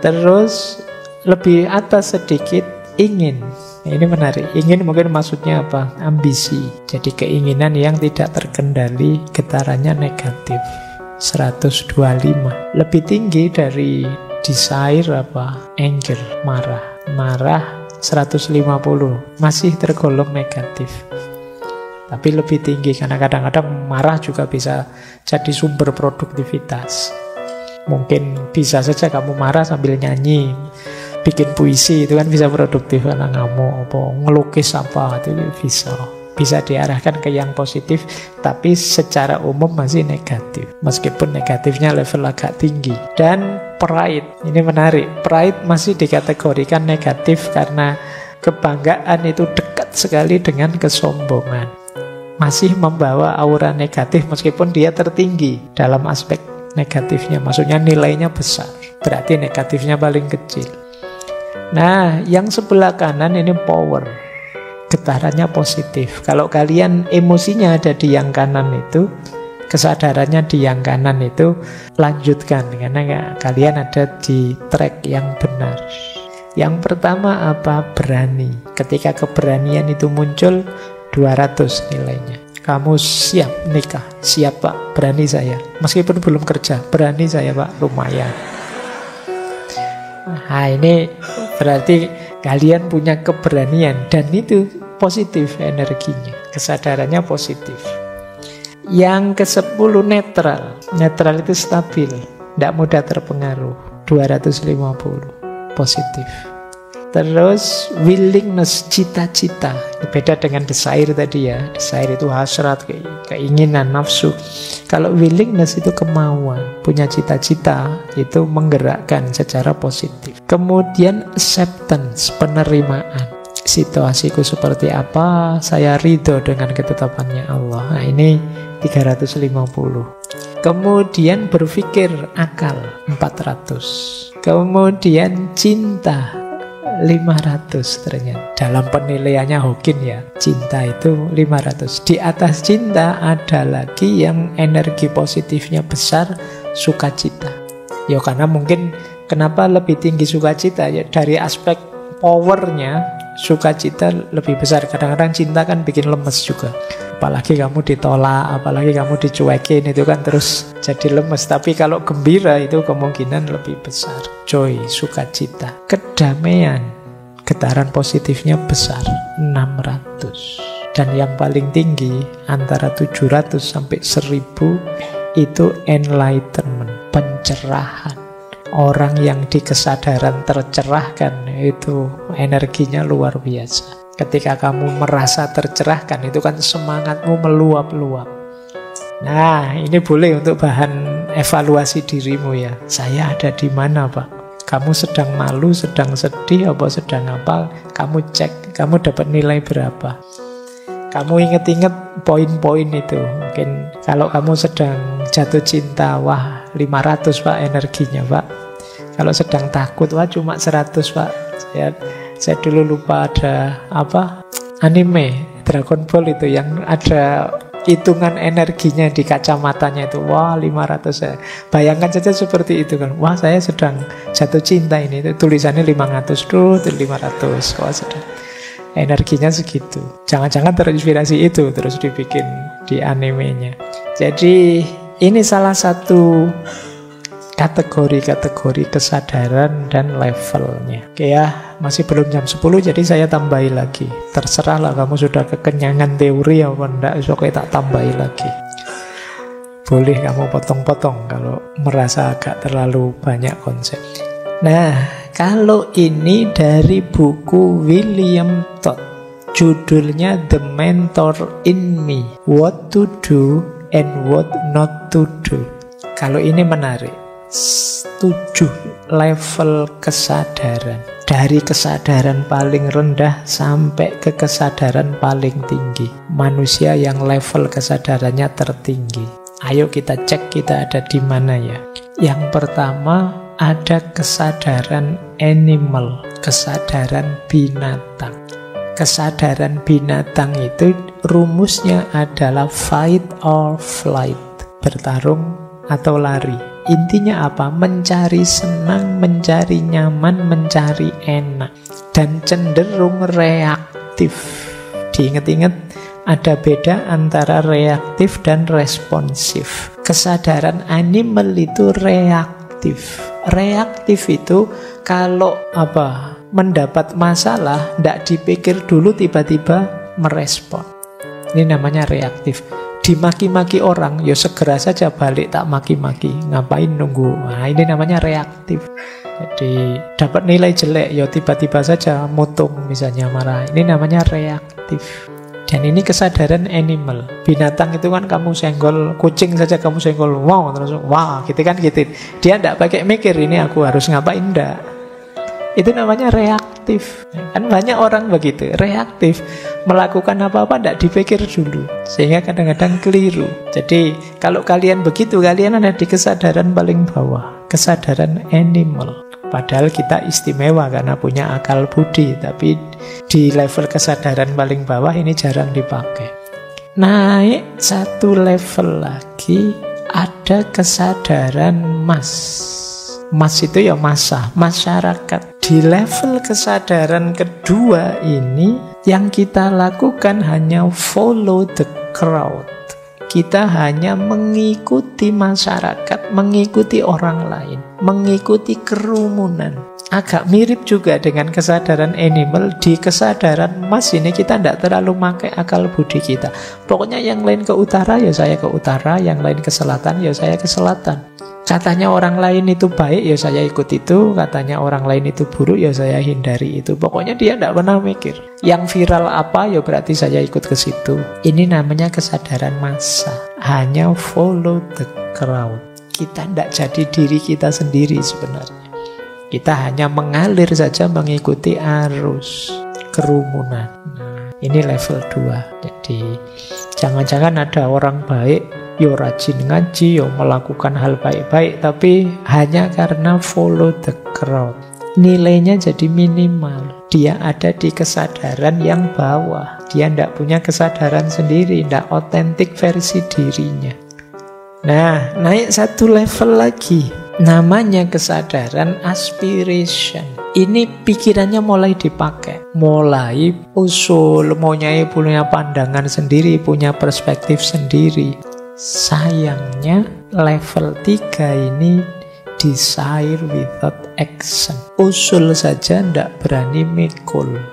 S2: Terus lebih atas sedikit, ingin. Nah, ini menarik. Ingin mungkin maksudnya apa? Ambisi. Jadi keinginan yang tidak terkendali, getarannya negatif. 125. Lebih tinggi dari desire apa? Anger, marah. Marah 150. Masih tergolong negatif. Tapi lebih tinggi karena kadang-kadang marah juga bisa jadi sumber produktivitas. Mungkin bisa saja kamu marah sambil nyanyi, bikin puisi, itu kan bisa produktif. Karena ngamuk apa, ngelukis apa, itu bisa diarahkan ke yang positif, tapi secara umum masih negatif. Meskipun negatifnya level agak tinggi. Dan pride, ini menarik. Pride masih dikategorikan negatif karena kebanggaan itu dekat sekali dengan kesombongan. Masih membawa aura negatif meskipun dia tertinggi dalam aspek negatifnya. Maksudnya nilainya besar. Berarti negatifnya paling kecil. Nah, yang sebelah kanan ini power. Getarannya positif. Kalau kalian emosinya ada di yang kanan itu, kesadarannya di yang kanan itu, lanjutkan. Karena kalian ada di track yang benar. Yang pertama apa? Berani. Ketika keberanian itu muncul, 200 nilainya. Kamu siap nikah? Siap Pak, berani saya. Meskipun belum kerja, berani saya Pak, lumayan. Nah ini berarti kalian punya keberanian. Dan itu positif energinya. Kesadarannya positif. Yang ke-10 netral. Netral itu stabil, tidak mudah terpengaruh. 250 positif. Terus willingness, cita-cita. Beda dengan desire tadi ya. Desire itu hasrat, keinginan, nafsu. Kalau willingness itu kemauan, punya cita-cita, itu menggerakkan secara positif. Kemudian acceptance, penerimaan. situasiku seperti apa, saya ridho dengan ketetapannya Allah. Nah, ini 350. Kemudian berpikir akal 400. Kemudian cinta 500 ternyata. Dalam penilaiannya Hawking ya, cinta itu 500. Di atas cinta ada lagi yang energi positifnya besar, sukacita. Ya karena mungkin kenapa lebih tinggi sukacita ya, dari aspek powernya sukacita lebih besar. Kadang-kadang cinta kan bikin lemes juga. Apalagi kamu ditolak, apalagi kamu dicuekin, itu kan terus jadi lemes. Tapi kalau gembira itu kemungkinan lebih besar. Joy, sukacita. Kedamaian, getaran positifnya besar, 600. Dan yang paling tinggi antara 700 sampai 1000 itu enlightenment, pencerahan. Orang yang di kesadaran tercerahkan itu energinya luar biasa. Ketika kamu merasa tercerahkan, itu kan semangatmu meluap-luap. Nah, ini boleh untuk bahan evaluasi dirimu ya. Saya ada di mana, Pak? Kamu sedang malu, sedang sedih, apa sedang apa? Kamu cek, kamu dapat nilai berapa? Kamu inget-inget poin-poin itu. Mungkin kalau kamu sedang jatuh cinta, wah 500 Pak energinya Pak. Kalau sedang takut, wah cuma 100 Pak. Saya dulu lupa ada apa anime Dragon Ball itu yang ada hitungan energinya di kacamatanya itu, wah 500 ya. Bayangkan saja seperti itu kan, wah saya sedang jatuh cinta ini, itu tulisannya 500 tuh, 500, wah sedang energinya segitu. Jangan-jangan terinspirasi itu terus dibikin di animenya. Jadi ini salah satu kategori-kategori kesadaran dan levelnya. Oke ya, masih belum jam 10 jadi saya tambahi lagi. Terserahlah kamu sudah kekenyangan teori apa enggak, besok tak tambahi lagi. Boleh kamu potong-potong kalau merasa agak terlalu banyak konsep. Nah, kalau ini dari buku William Todd, judulnya The Mentor in Me, What to Do and What Not to Do. Kalau ini menarik. 7 level kesadaran, dari kesadaran paling rendah sampai ke kesadaran paling tinggi. Manusia yang level kesadarannya tertinggi. Ayo kita cek kita ada di mana ya. Yang pertama ada kesadaran animal, kesadaran binatang. Kesadaran binatang itu rumusnya adalah fight or flight, bertarung atau lari. Intinya apa? Mencari senang, mencari nyaman, mencari enak. Dan cenderung reaktif. Diingat-ingat, ada beda antara reaktif dan responsif. Kesadaran animal itu reaktif. Reaktif itu kalau mendapat masalah, tidak dipikir dulu, tiba-tiba merespon. Ini namanya reaktif. Dimaki-maki orang, ya segera saja balik tak maki-maki. Ngapain nunggu? Nah, ini namanya reaktif. Jadi dapat nilai jelek, ya tiba-tiba saja mutung misalnya marah. Ini namanya reaktif. Dan ini kesadaran animal. Binatang itu kan kamu senggol, kucing saja kamu senggol, wow, terus wah, gitu kan gitu. Dia tidak pakai mikir ini aku harus ngapain, enggak. Itu namanya reaktif. Kan banyak orang begitu, reaktif. Melakukan apa-apa tidak dipikir dulu, sehingga kadang-kadang keliru. Jadi kalau kalian begitu, kalian ada di kesadaran paling bawah, kesadaran animal. Padahal kita istimewa karena punya akal budi, tapi di level kesadaran paling bawah ini jarang dipakai. Naik satu level lagi, ada kesadaran mass. Mass itu ya massa, masyarakat. Di level kesadaran kedua ini, yang kita lakukan hanya follow the crowd. Kita hanya mengikuti masyarakat, mengikuti orang lain, mengikuti kerumunan. Agak mirip juga dengan kesadaran animal. Di kesadaran mass ini kita tidak terlalu pakai akal budi kita. Pokoknya yang lain ke utara, ya saya ke utara. Yang lain ke selatan, ya saya ke selatan. Katanya orang lain itu baik, ya saya ikut itu. Katanya orang lain itu buruk, ya saya hindari itu. Pokoknya dia tidak pernah mikir. Yang viral apa, ya berarti saya ikut ke situ. Ini namanya kesadaran massa. Hanya follow the crowd. Kita tidak jadi diri kita sendiri sebenarnya. Kita hanya mengalir saja, mengikuti arus. kerumunan. Nah, ini level 2. Jadi jangan-jangan ada orang baik, yo rajin ngaji, yo melakukan hal baik-baik, tapi hanya karena follow the crowd. Nilainya jadi minimal. Dia ada di kesadaran yang bawah. Dia tidak punya kesadaran sendiri, tidak otentik versi dirinya. Nah, naik satu level lagi. Namanya kesadaran aspiration. Ini pikirannya mulai dipakai. Mulai usul, maunya punya pandangan sendiri, punya perspektif sendiri. Sayangnya level 3 ini desire without action. Usul saja ndak berani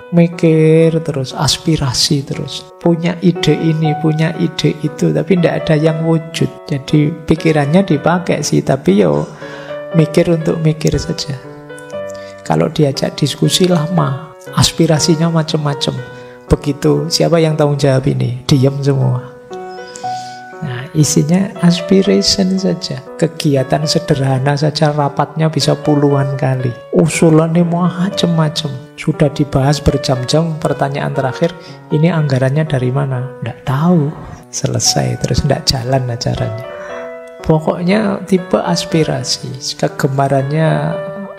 S2: mikir terus, aspirasi terus. Punya ide ini, punya ide itu, tapi ndak ada yang wujud. Jadi pikirannya dipakai sih, tapi yo mikir untuk mikir saja. Kalau diajak diskusi lama, aspirasinya macam-macam. Begitu, siapa yang tanggung jawab ini? Diam semua. Nah, isinya aspiration saja. Kegiatan sederhana saja rapatnya bisa puluhan kali. Usulannya macam-macam. Sudah dibahas berjam-jam, pertanyaan terakhir, ini anggarannya dari mana? Nggak tahu. Selesai, terus nggak jalan acaranya. Pokoknya tipe aspirasi. Kegemarannya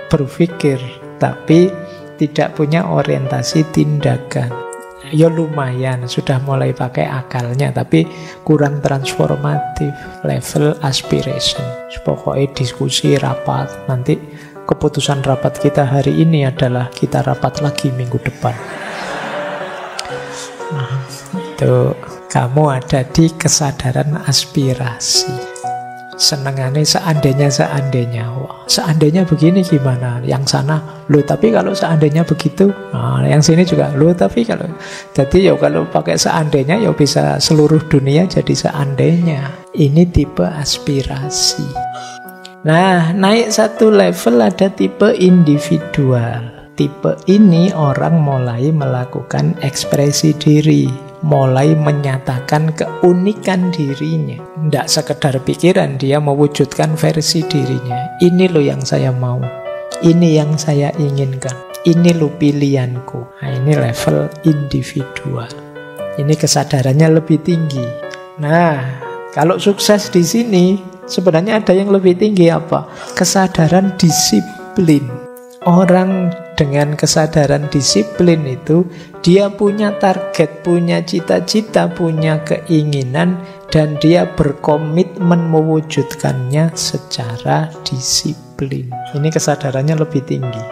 S2: berpikir, tapi tidak punya orientasi tindakan. Ya lumayan, sudah mulai pakai akalnya, tapi kurang transformatif. Level aspiration. Pokoknya diskusi, rapat. Nanti keputusan rapat kita hari ini adalah kita rapat lagi minggu depan. Nah, itu kamu ada di kesadaran aspirasi. Senengannya seandainya. Wah, seandainya begini gimana? Yang sana, loh tapi kalau seandainya begitu, nah, yang sini juga, loh tapi kalau. Jadi ya kalau pakai seandainya ya bisa seluruh dunia jadi seandainya. Ini tipe aspirasi. Nah, naik satu level ada tipe individual. Tipe ini orang mulai melakukan ekspresi diri, mulai menyatakan keunikan dirinya. Tidak sekedar pikiran, dia mewujudkan versi dirinya. Ini loh yang saya mau, ini yang saya inginkan, ini loh pilihanku. Nah, ini level individual. Ini kesadarannya lebih tinggi. Nah, kalau sukses di sini, sebenarnya ada yang lebih tinggi apa? Kesadaran disiplin. Orang dengan kesadaran disiplin itu, dia punya target, punya cita-cita, punya keinginan, dan dia berkomitmen mewujudkannya secara disiplin. Ini kesadarannya lebih tinggi.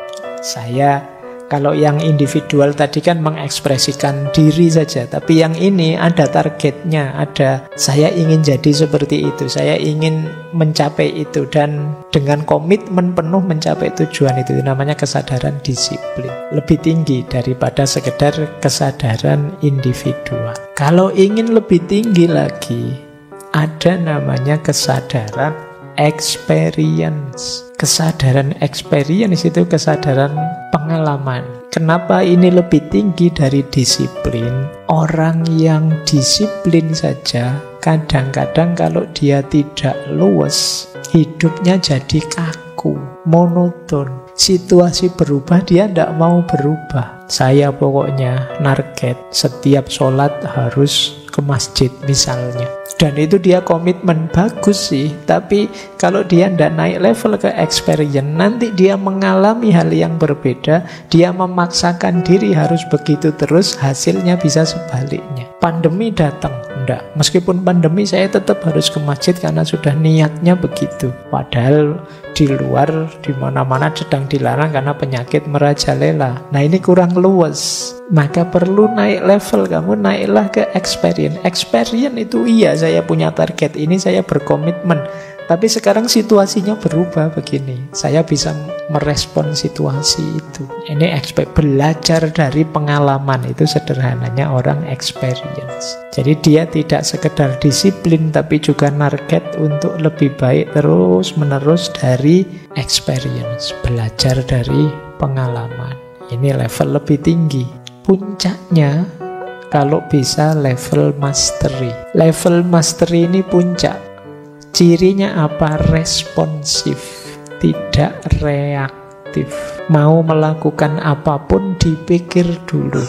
S2: Kalau yang individual tadi kan mengekspresikan diri saja, tapi yang ini ada targetnya, ada saya ingin jadi seperti itu, saya ingin mencapai itu, dan dengan komitmen penuh mencapai tujuan itu. Namanya kesadaran disiplin. Lebih tinggi daripada sekedar kesadaran individual. Kalau ingin lebih tinggi lagi, ada namanya kesadaran experience. Kesadaran experience itu kesadaran pengalaman. Kenapa ini lebih tinggi dari disiplin? Orang yang disiplin saja kadang-kadang kalau dia tidak luwes, hidupnya jadi kaku, monoton. Situasi berubah, dia tidak mau berubah. Saya pokoknya target setiap sholat harus ke masjid misalnya. Dan itu dia komitmen, bagus sih. Tapi kalau dia tidak naik level ke experience, nanti dia mengalami hal yang berbeda. Dia memaksakan diri harus begitu terus, hasilnya bisa sebaliknya. Pandemi datang, enggak. Meskipun pandemi saya tetap harus ke masjid karena sudah niatnya begitu. Padahal di luar, di mana-mana sedang dilarang karena penyakit merajalela. Nah, ini kurang luas. Maka perlu naik level, kamu naiklah ke experience. Experience itu iya, saya punya target ini, saya berkomitmen. Tapi sekarang situasinya berubah begini. Saya bisa merespon situasi itu. Ini belajar dari pengalaman, itu sederhananya orang experience. Jadi dia tidak sekedar disiplin, tapi juga target untuk lebih baik terus-menerus dari experience. Belajar dari pengalaman. Ini level lebih tinggi. Puncaknya kalau bisa level mastery. Level mastery ini puncak. Cirinya apa? Responsif, tidak reaktif. produktif. Mau melakukan apapun dipikir dulu.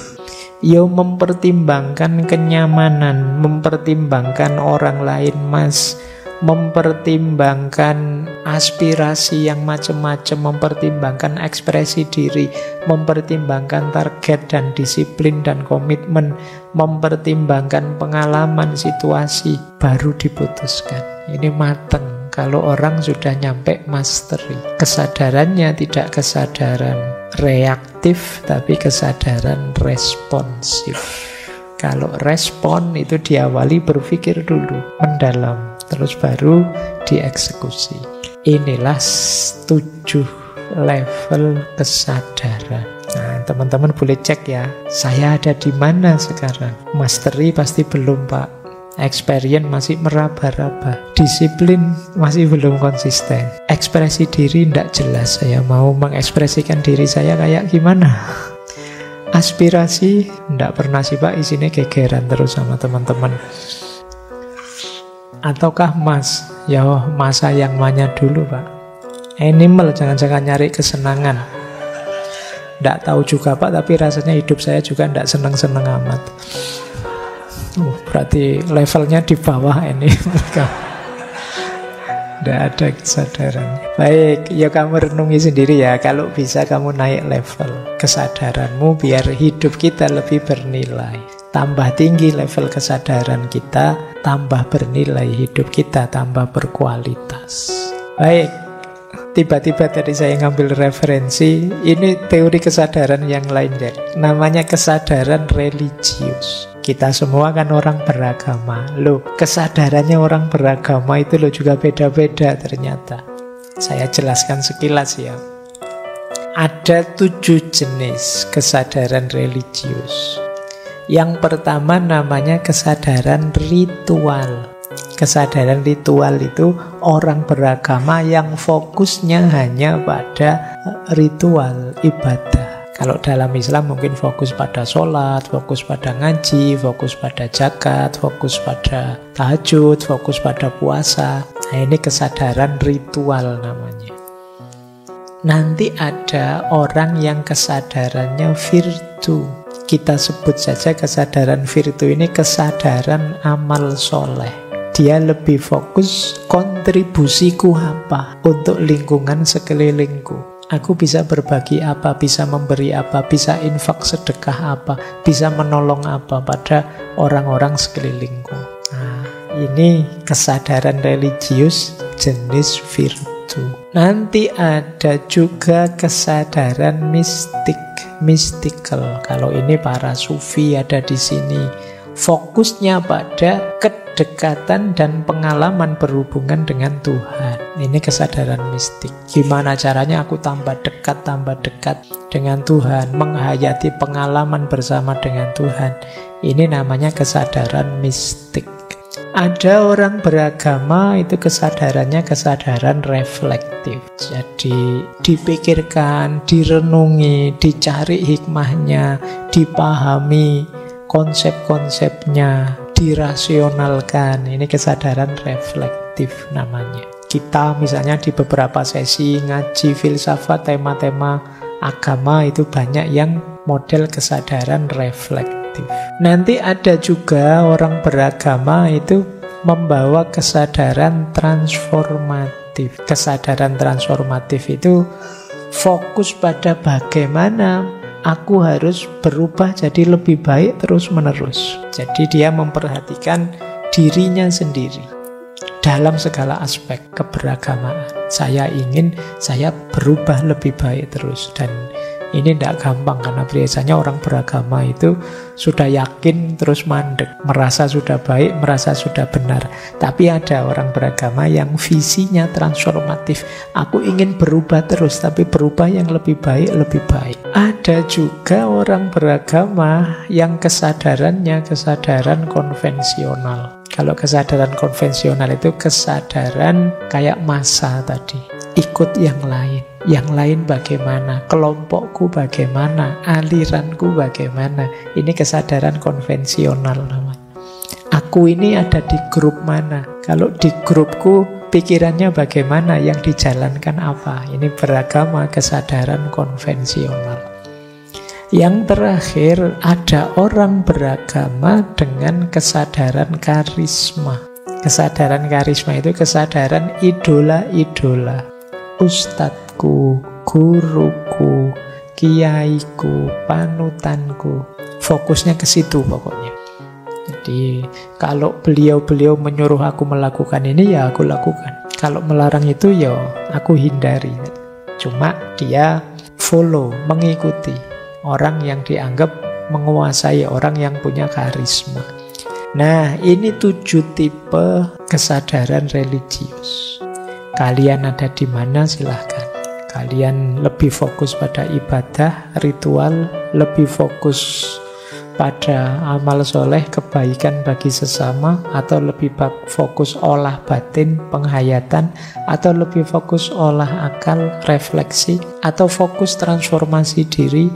S2: Yo mempertimbangkan kenyamanan, mempertimbangkan orang lain mas, mempertimbangkan aspirasi yang macam-macam, mempertimbangkan ekspresi diri, mempertimbangkan target dan disiplin dan komitmen, mempertimbangkan pengalaman situasi, baru diputuskan. Ini mateng. Kalau orang sudah nyampe mastery, kesadarannya tidak kesadaran reaktif, tapi kesadaran responsif. Kalau respon itu diawali berpikir dulu, mendalam, terus baru dieksekusi. Inilah 7 level kesadaran. Nah, teman-teman boleh cek ya, saya ada di mana sekarang? Mastery pasti belum, Pak. Experience masih meraba-raba. Disiplin masih belum konsisten. Ekspresi diri tidak jelas. Saya mau mengekspresikan diri saya kayak gimana? Aspirasi tidak pernah sih, Pak. Isinya gegeran terus sama teman-teman. Ataukah mas? Ya masa yang mana dulu, Pak. Animal, jangan-jangan nyari kesenangan. Tidak tahu juga, Pak. Tapi rasanya hidup saya juga tidak senang-senang amat. Berarti levelnya di bawah ini. Tidak ada kesadarannya. Baik, ya kamu renungi sendiri ya. Kalau bisa kamu naik level kesadaranmu biar hidup kita lebih bernilai. Tambah tinggi level kesadaran kita, tambah bernilai hidup kita, tambah berkualitas. Baik, tiba-tiba tadi saya ngambil referensi. Ini teori kesadaran yang lain ya. Namanya kesadaran religius. Kita semua kan orang beragama. Loh, kesadarannya orang beragama itu loh juga beda-beda ternyata. Saya jelaskan sekilas ya. Ada 7 jenis kesadaran religius. Yang pertama namanya kesadaran ritual. Kesadaran ritual itu orang beragama yang fokusnya hanya pada ritual ibadah. Kalau dalam Islam mungkin fokus pada sholat, fokus pada ngaji, fokus pada zakat, fokus pada tahajud, fokus pada puasa. Nah, ini kesadaran ritual namanya. Nanti ada orang yang kesadarannya virtu. Kita sebut saja kesadaran virtu ini kesadaran amal soleh. Dia lebih fokus kontribusiku apa untuk lingkungan sekelilingku. Aku bisa berbagi apa, bisa memberi apa, bisa infak sedekah apa, bisa menolong apa pada orang-orang sekelilingku. Nah, ini kesadaran religius jenis virtu. Nanti ada juga kesadaran mistik, mystical. Kalau ini para sufi ada di sini. Fokusnya pada kedekatan dan pengalaman berhubungan dengan Tuhan. Ini kesadaran mistik. Gimana caranya aku tambah dekat dengan Tuhan, menghayati pengalaman bersama dengan Tuhan. Ini namanya kesadaran mistik. Ada orang beragama itu kesadarannya kesadaran reflektif. Jadi dipikirkan, direnungi, dicari hikmahnya, dipahami konsep-konsepnya, dirasionalkan. Ini kesadaran reflektif namanya. Kita misalnya di beberapa sesi ngaji filsafat, tema-tema agama itu banyak yang model kesadaran reflektif. Nanti ada juga orang beragama itu membawa kesadaran transformatif. Kesadaran transformatif itu fokus pada bagaimana aku harus berubah jadi lebih baik terus-menerus. Jadi dia memperhatikan dirinya sendiri dalam segala aspek keberagamaan. Saya ingin saya berubah lebih baik terus. Dan ini tidak gampang karena biasanya orang beragama itu sudah yakin terus mandek, merasa sudah baik, merasa sudah benar. Tapi ada orang beragama yang visinya transformatif. Aku ingin berubah terus, tapi berubah yang lebih baik, lebih baik. Ada juga orang beragama yang kesadarannya kesadaran konvensional. Kalau kesadaran konvensional itu kesadaran kayak massa tadi, ikut yang lain. Yang lain bagaimana, kelompokku bagaimana, aliranku bagaimana. Ini kesadaran konvensional namanya. Aku ini ada di grup mana. Kalau di grupku pikirannya bagaimana, yang dijalankan apa. Ini beragama, kesadaran konvensional. Yang terakhir, ada orang beragama dengan kesadaran karisma. Kesadaran karisma itu kesadaran idola-idola. Ustadku, guruku, kiaiku, panutanku. Fokusnya ke situ pokoknya. Jadi kalau beliau-beliau menyuruh aku melakukan ini, ya aku lakukan. Kalau melarang itu, ya aku hindari. Cuma dia follow, mengikuti orang yang dianggap menguasai, orang yang punya karisma. Nah, ini 7 tipe kesadaran religius. Kalian ada di mana silahkan. Kalian lebih fokus pada ibadah, ritual, lebih fokus pada amal soleh, kebaikan bagi sesama, atau lebih fokus olah batin, penghayatan, atau lebih fokus olah akal, refleksi, atau fokus transformasi diri,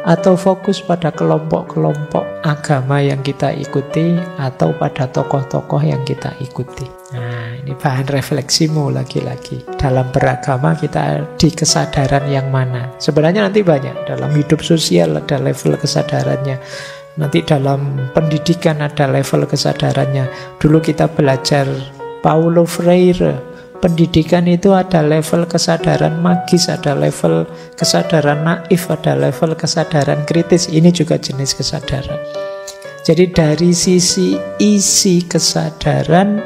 S2: atau fokus pada kelompok-kelompok agama yang kita ikuti, atau pada tokoh-tokoh yang kita ikuti. Nah, ini bahan refleksimu lagi-lagi. Dalam beragama kita di kesadaran yang mana? Sebenarnya nanti banyak. Dalam hidup sosial ada level kesadarannya. Nanti dalam pendidikan ada level kesadarannya. Dulu kita belajar Paulo Freire. Pendidikan itu ada level kesadaran magis, ada level kesadaran naif, ada level kesadaran kritis. Ini juga jenis kesadaran. Jadi dari sisi isi kesadaran,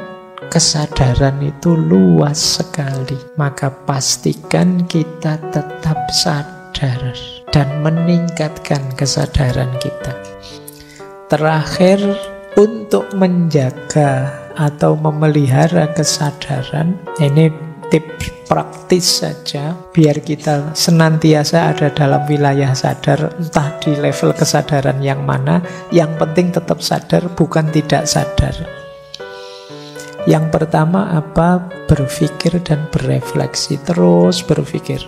S2: kesadaran itu luas sekali. Maka pastikan kita tetap sadar dan meningkatkan kesadaran kita. Terakhir, untuk menjaga atau memelihara kesadaran, ini tips praktis saja biar kita senantiasa ada dalam wilayah sadar, entah di level kesadaran yang mana. Yang penting tetap sadar, bukan tidak sadar. Yang pertama apa? Berpikir dan berefleksi, terus berpikir.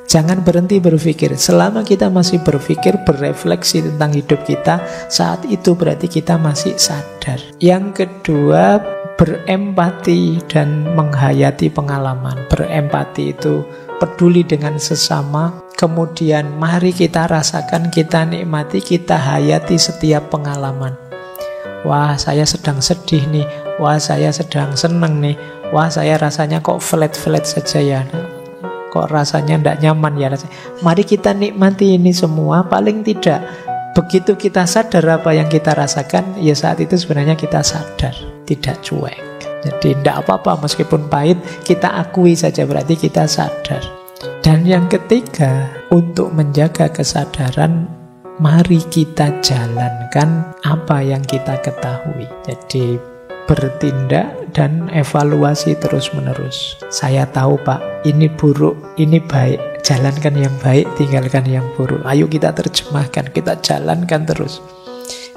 S2: Jangan berhenti berpikir. Selama kita masih berpikir, berefleksi tentang hidup kita, saat itu berarti kita masih sadar. Yang kedua, berempati dan menghayati pengalaman. Berempati itu peduli dengan sesama. Kemudian mari kita rasakan, kita nikmati, kita hayati setiap pengalaman. Wah, saya sedang sedih nih. Wah, saya sedang seneng nih. Wah, saya rasanya kok flat-flat saja ya. Kok rasanya tidak nyaman ya. Mari kita nikmati ini semua. Paling tidak begitu kita sadar apa yang kita rasakan, ya saat itu sebenarnya kita sadar, tidak cuek. Jadi tidak apa-apa meskipun pahit, kita akui saja, berarti kita sadar. Dan yang ketiga, untuk menjaga kesadaran, mari kita jalankan apa yang kita ketahui. Jadi bertindak dan evaluasi terus-menerus. Saya tahu Pak, ini buruk, ini baik. Jalankan yang baik, tinggalkan yang buruk. Ayo kita terjemahkan, kita jalankan terus.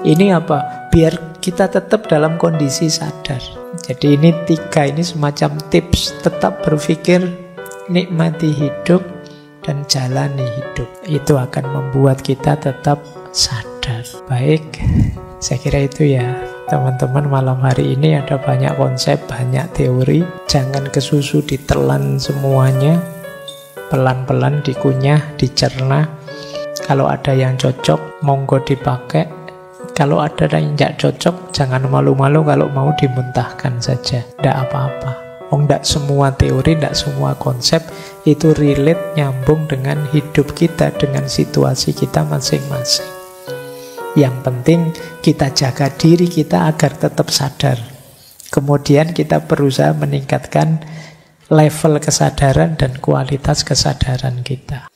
S2: Ini apa? Biar kita tetap dalam kondisi sadar. Jadi ini 3, ini semacam tips. Tetap berpikir, nikmati hidup, dan jalani hidup. Itu akan membuat kita tetap sadar. Baik, saya kira itu ya. Teman-teman, malam hari ini ada banyak konsep, banyak teori. Jangan kesusu ditelan semuanya. Pelan-pelan dikunyah, dicerna. Kalau ada yang cocok, monggo dipakai. Kalau ada yang tidak cocok, jangan malu-malu kalau mau dimuntahkan saja. Tidak apa-apa. Tidak semua teori, tidak semua konsep itu relate, nyambung dengan hidup kita, dengan situasi kita masing-masing. Yang penting kita jaga diri kita agar tetap sadar. Kemudian kita berusaha meningkatkan level kesadaran dan kualitas kesadaran kita.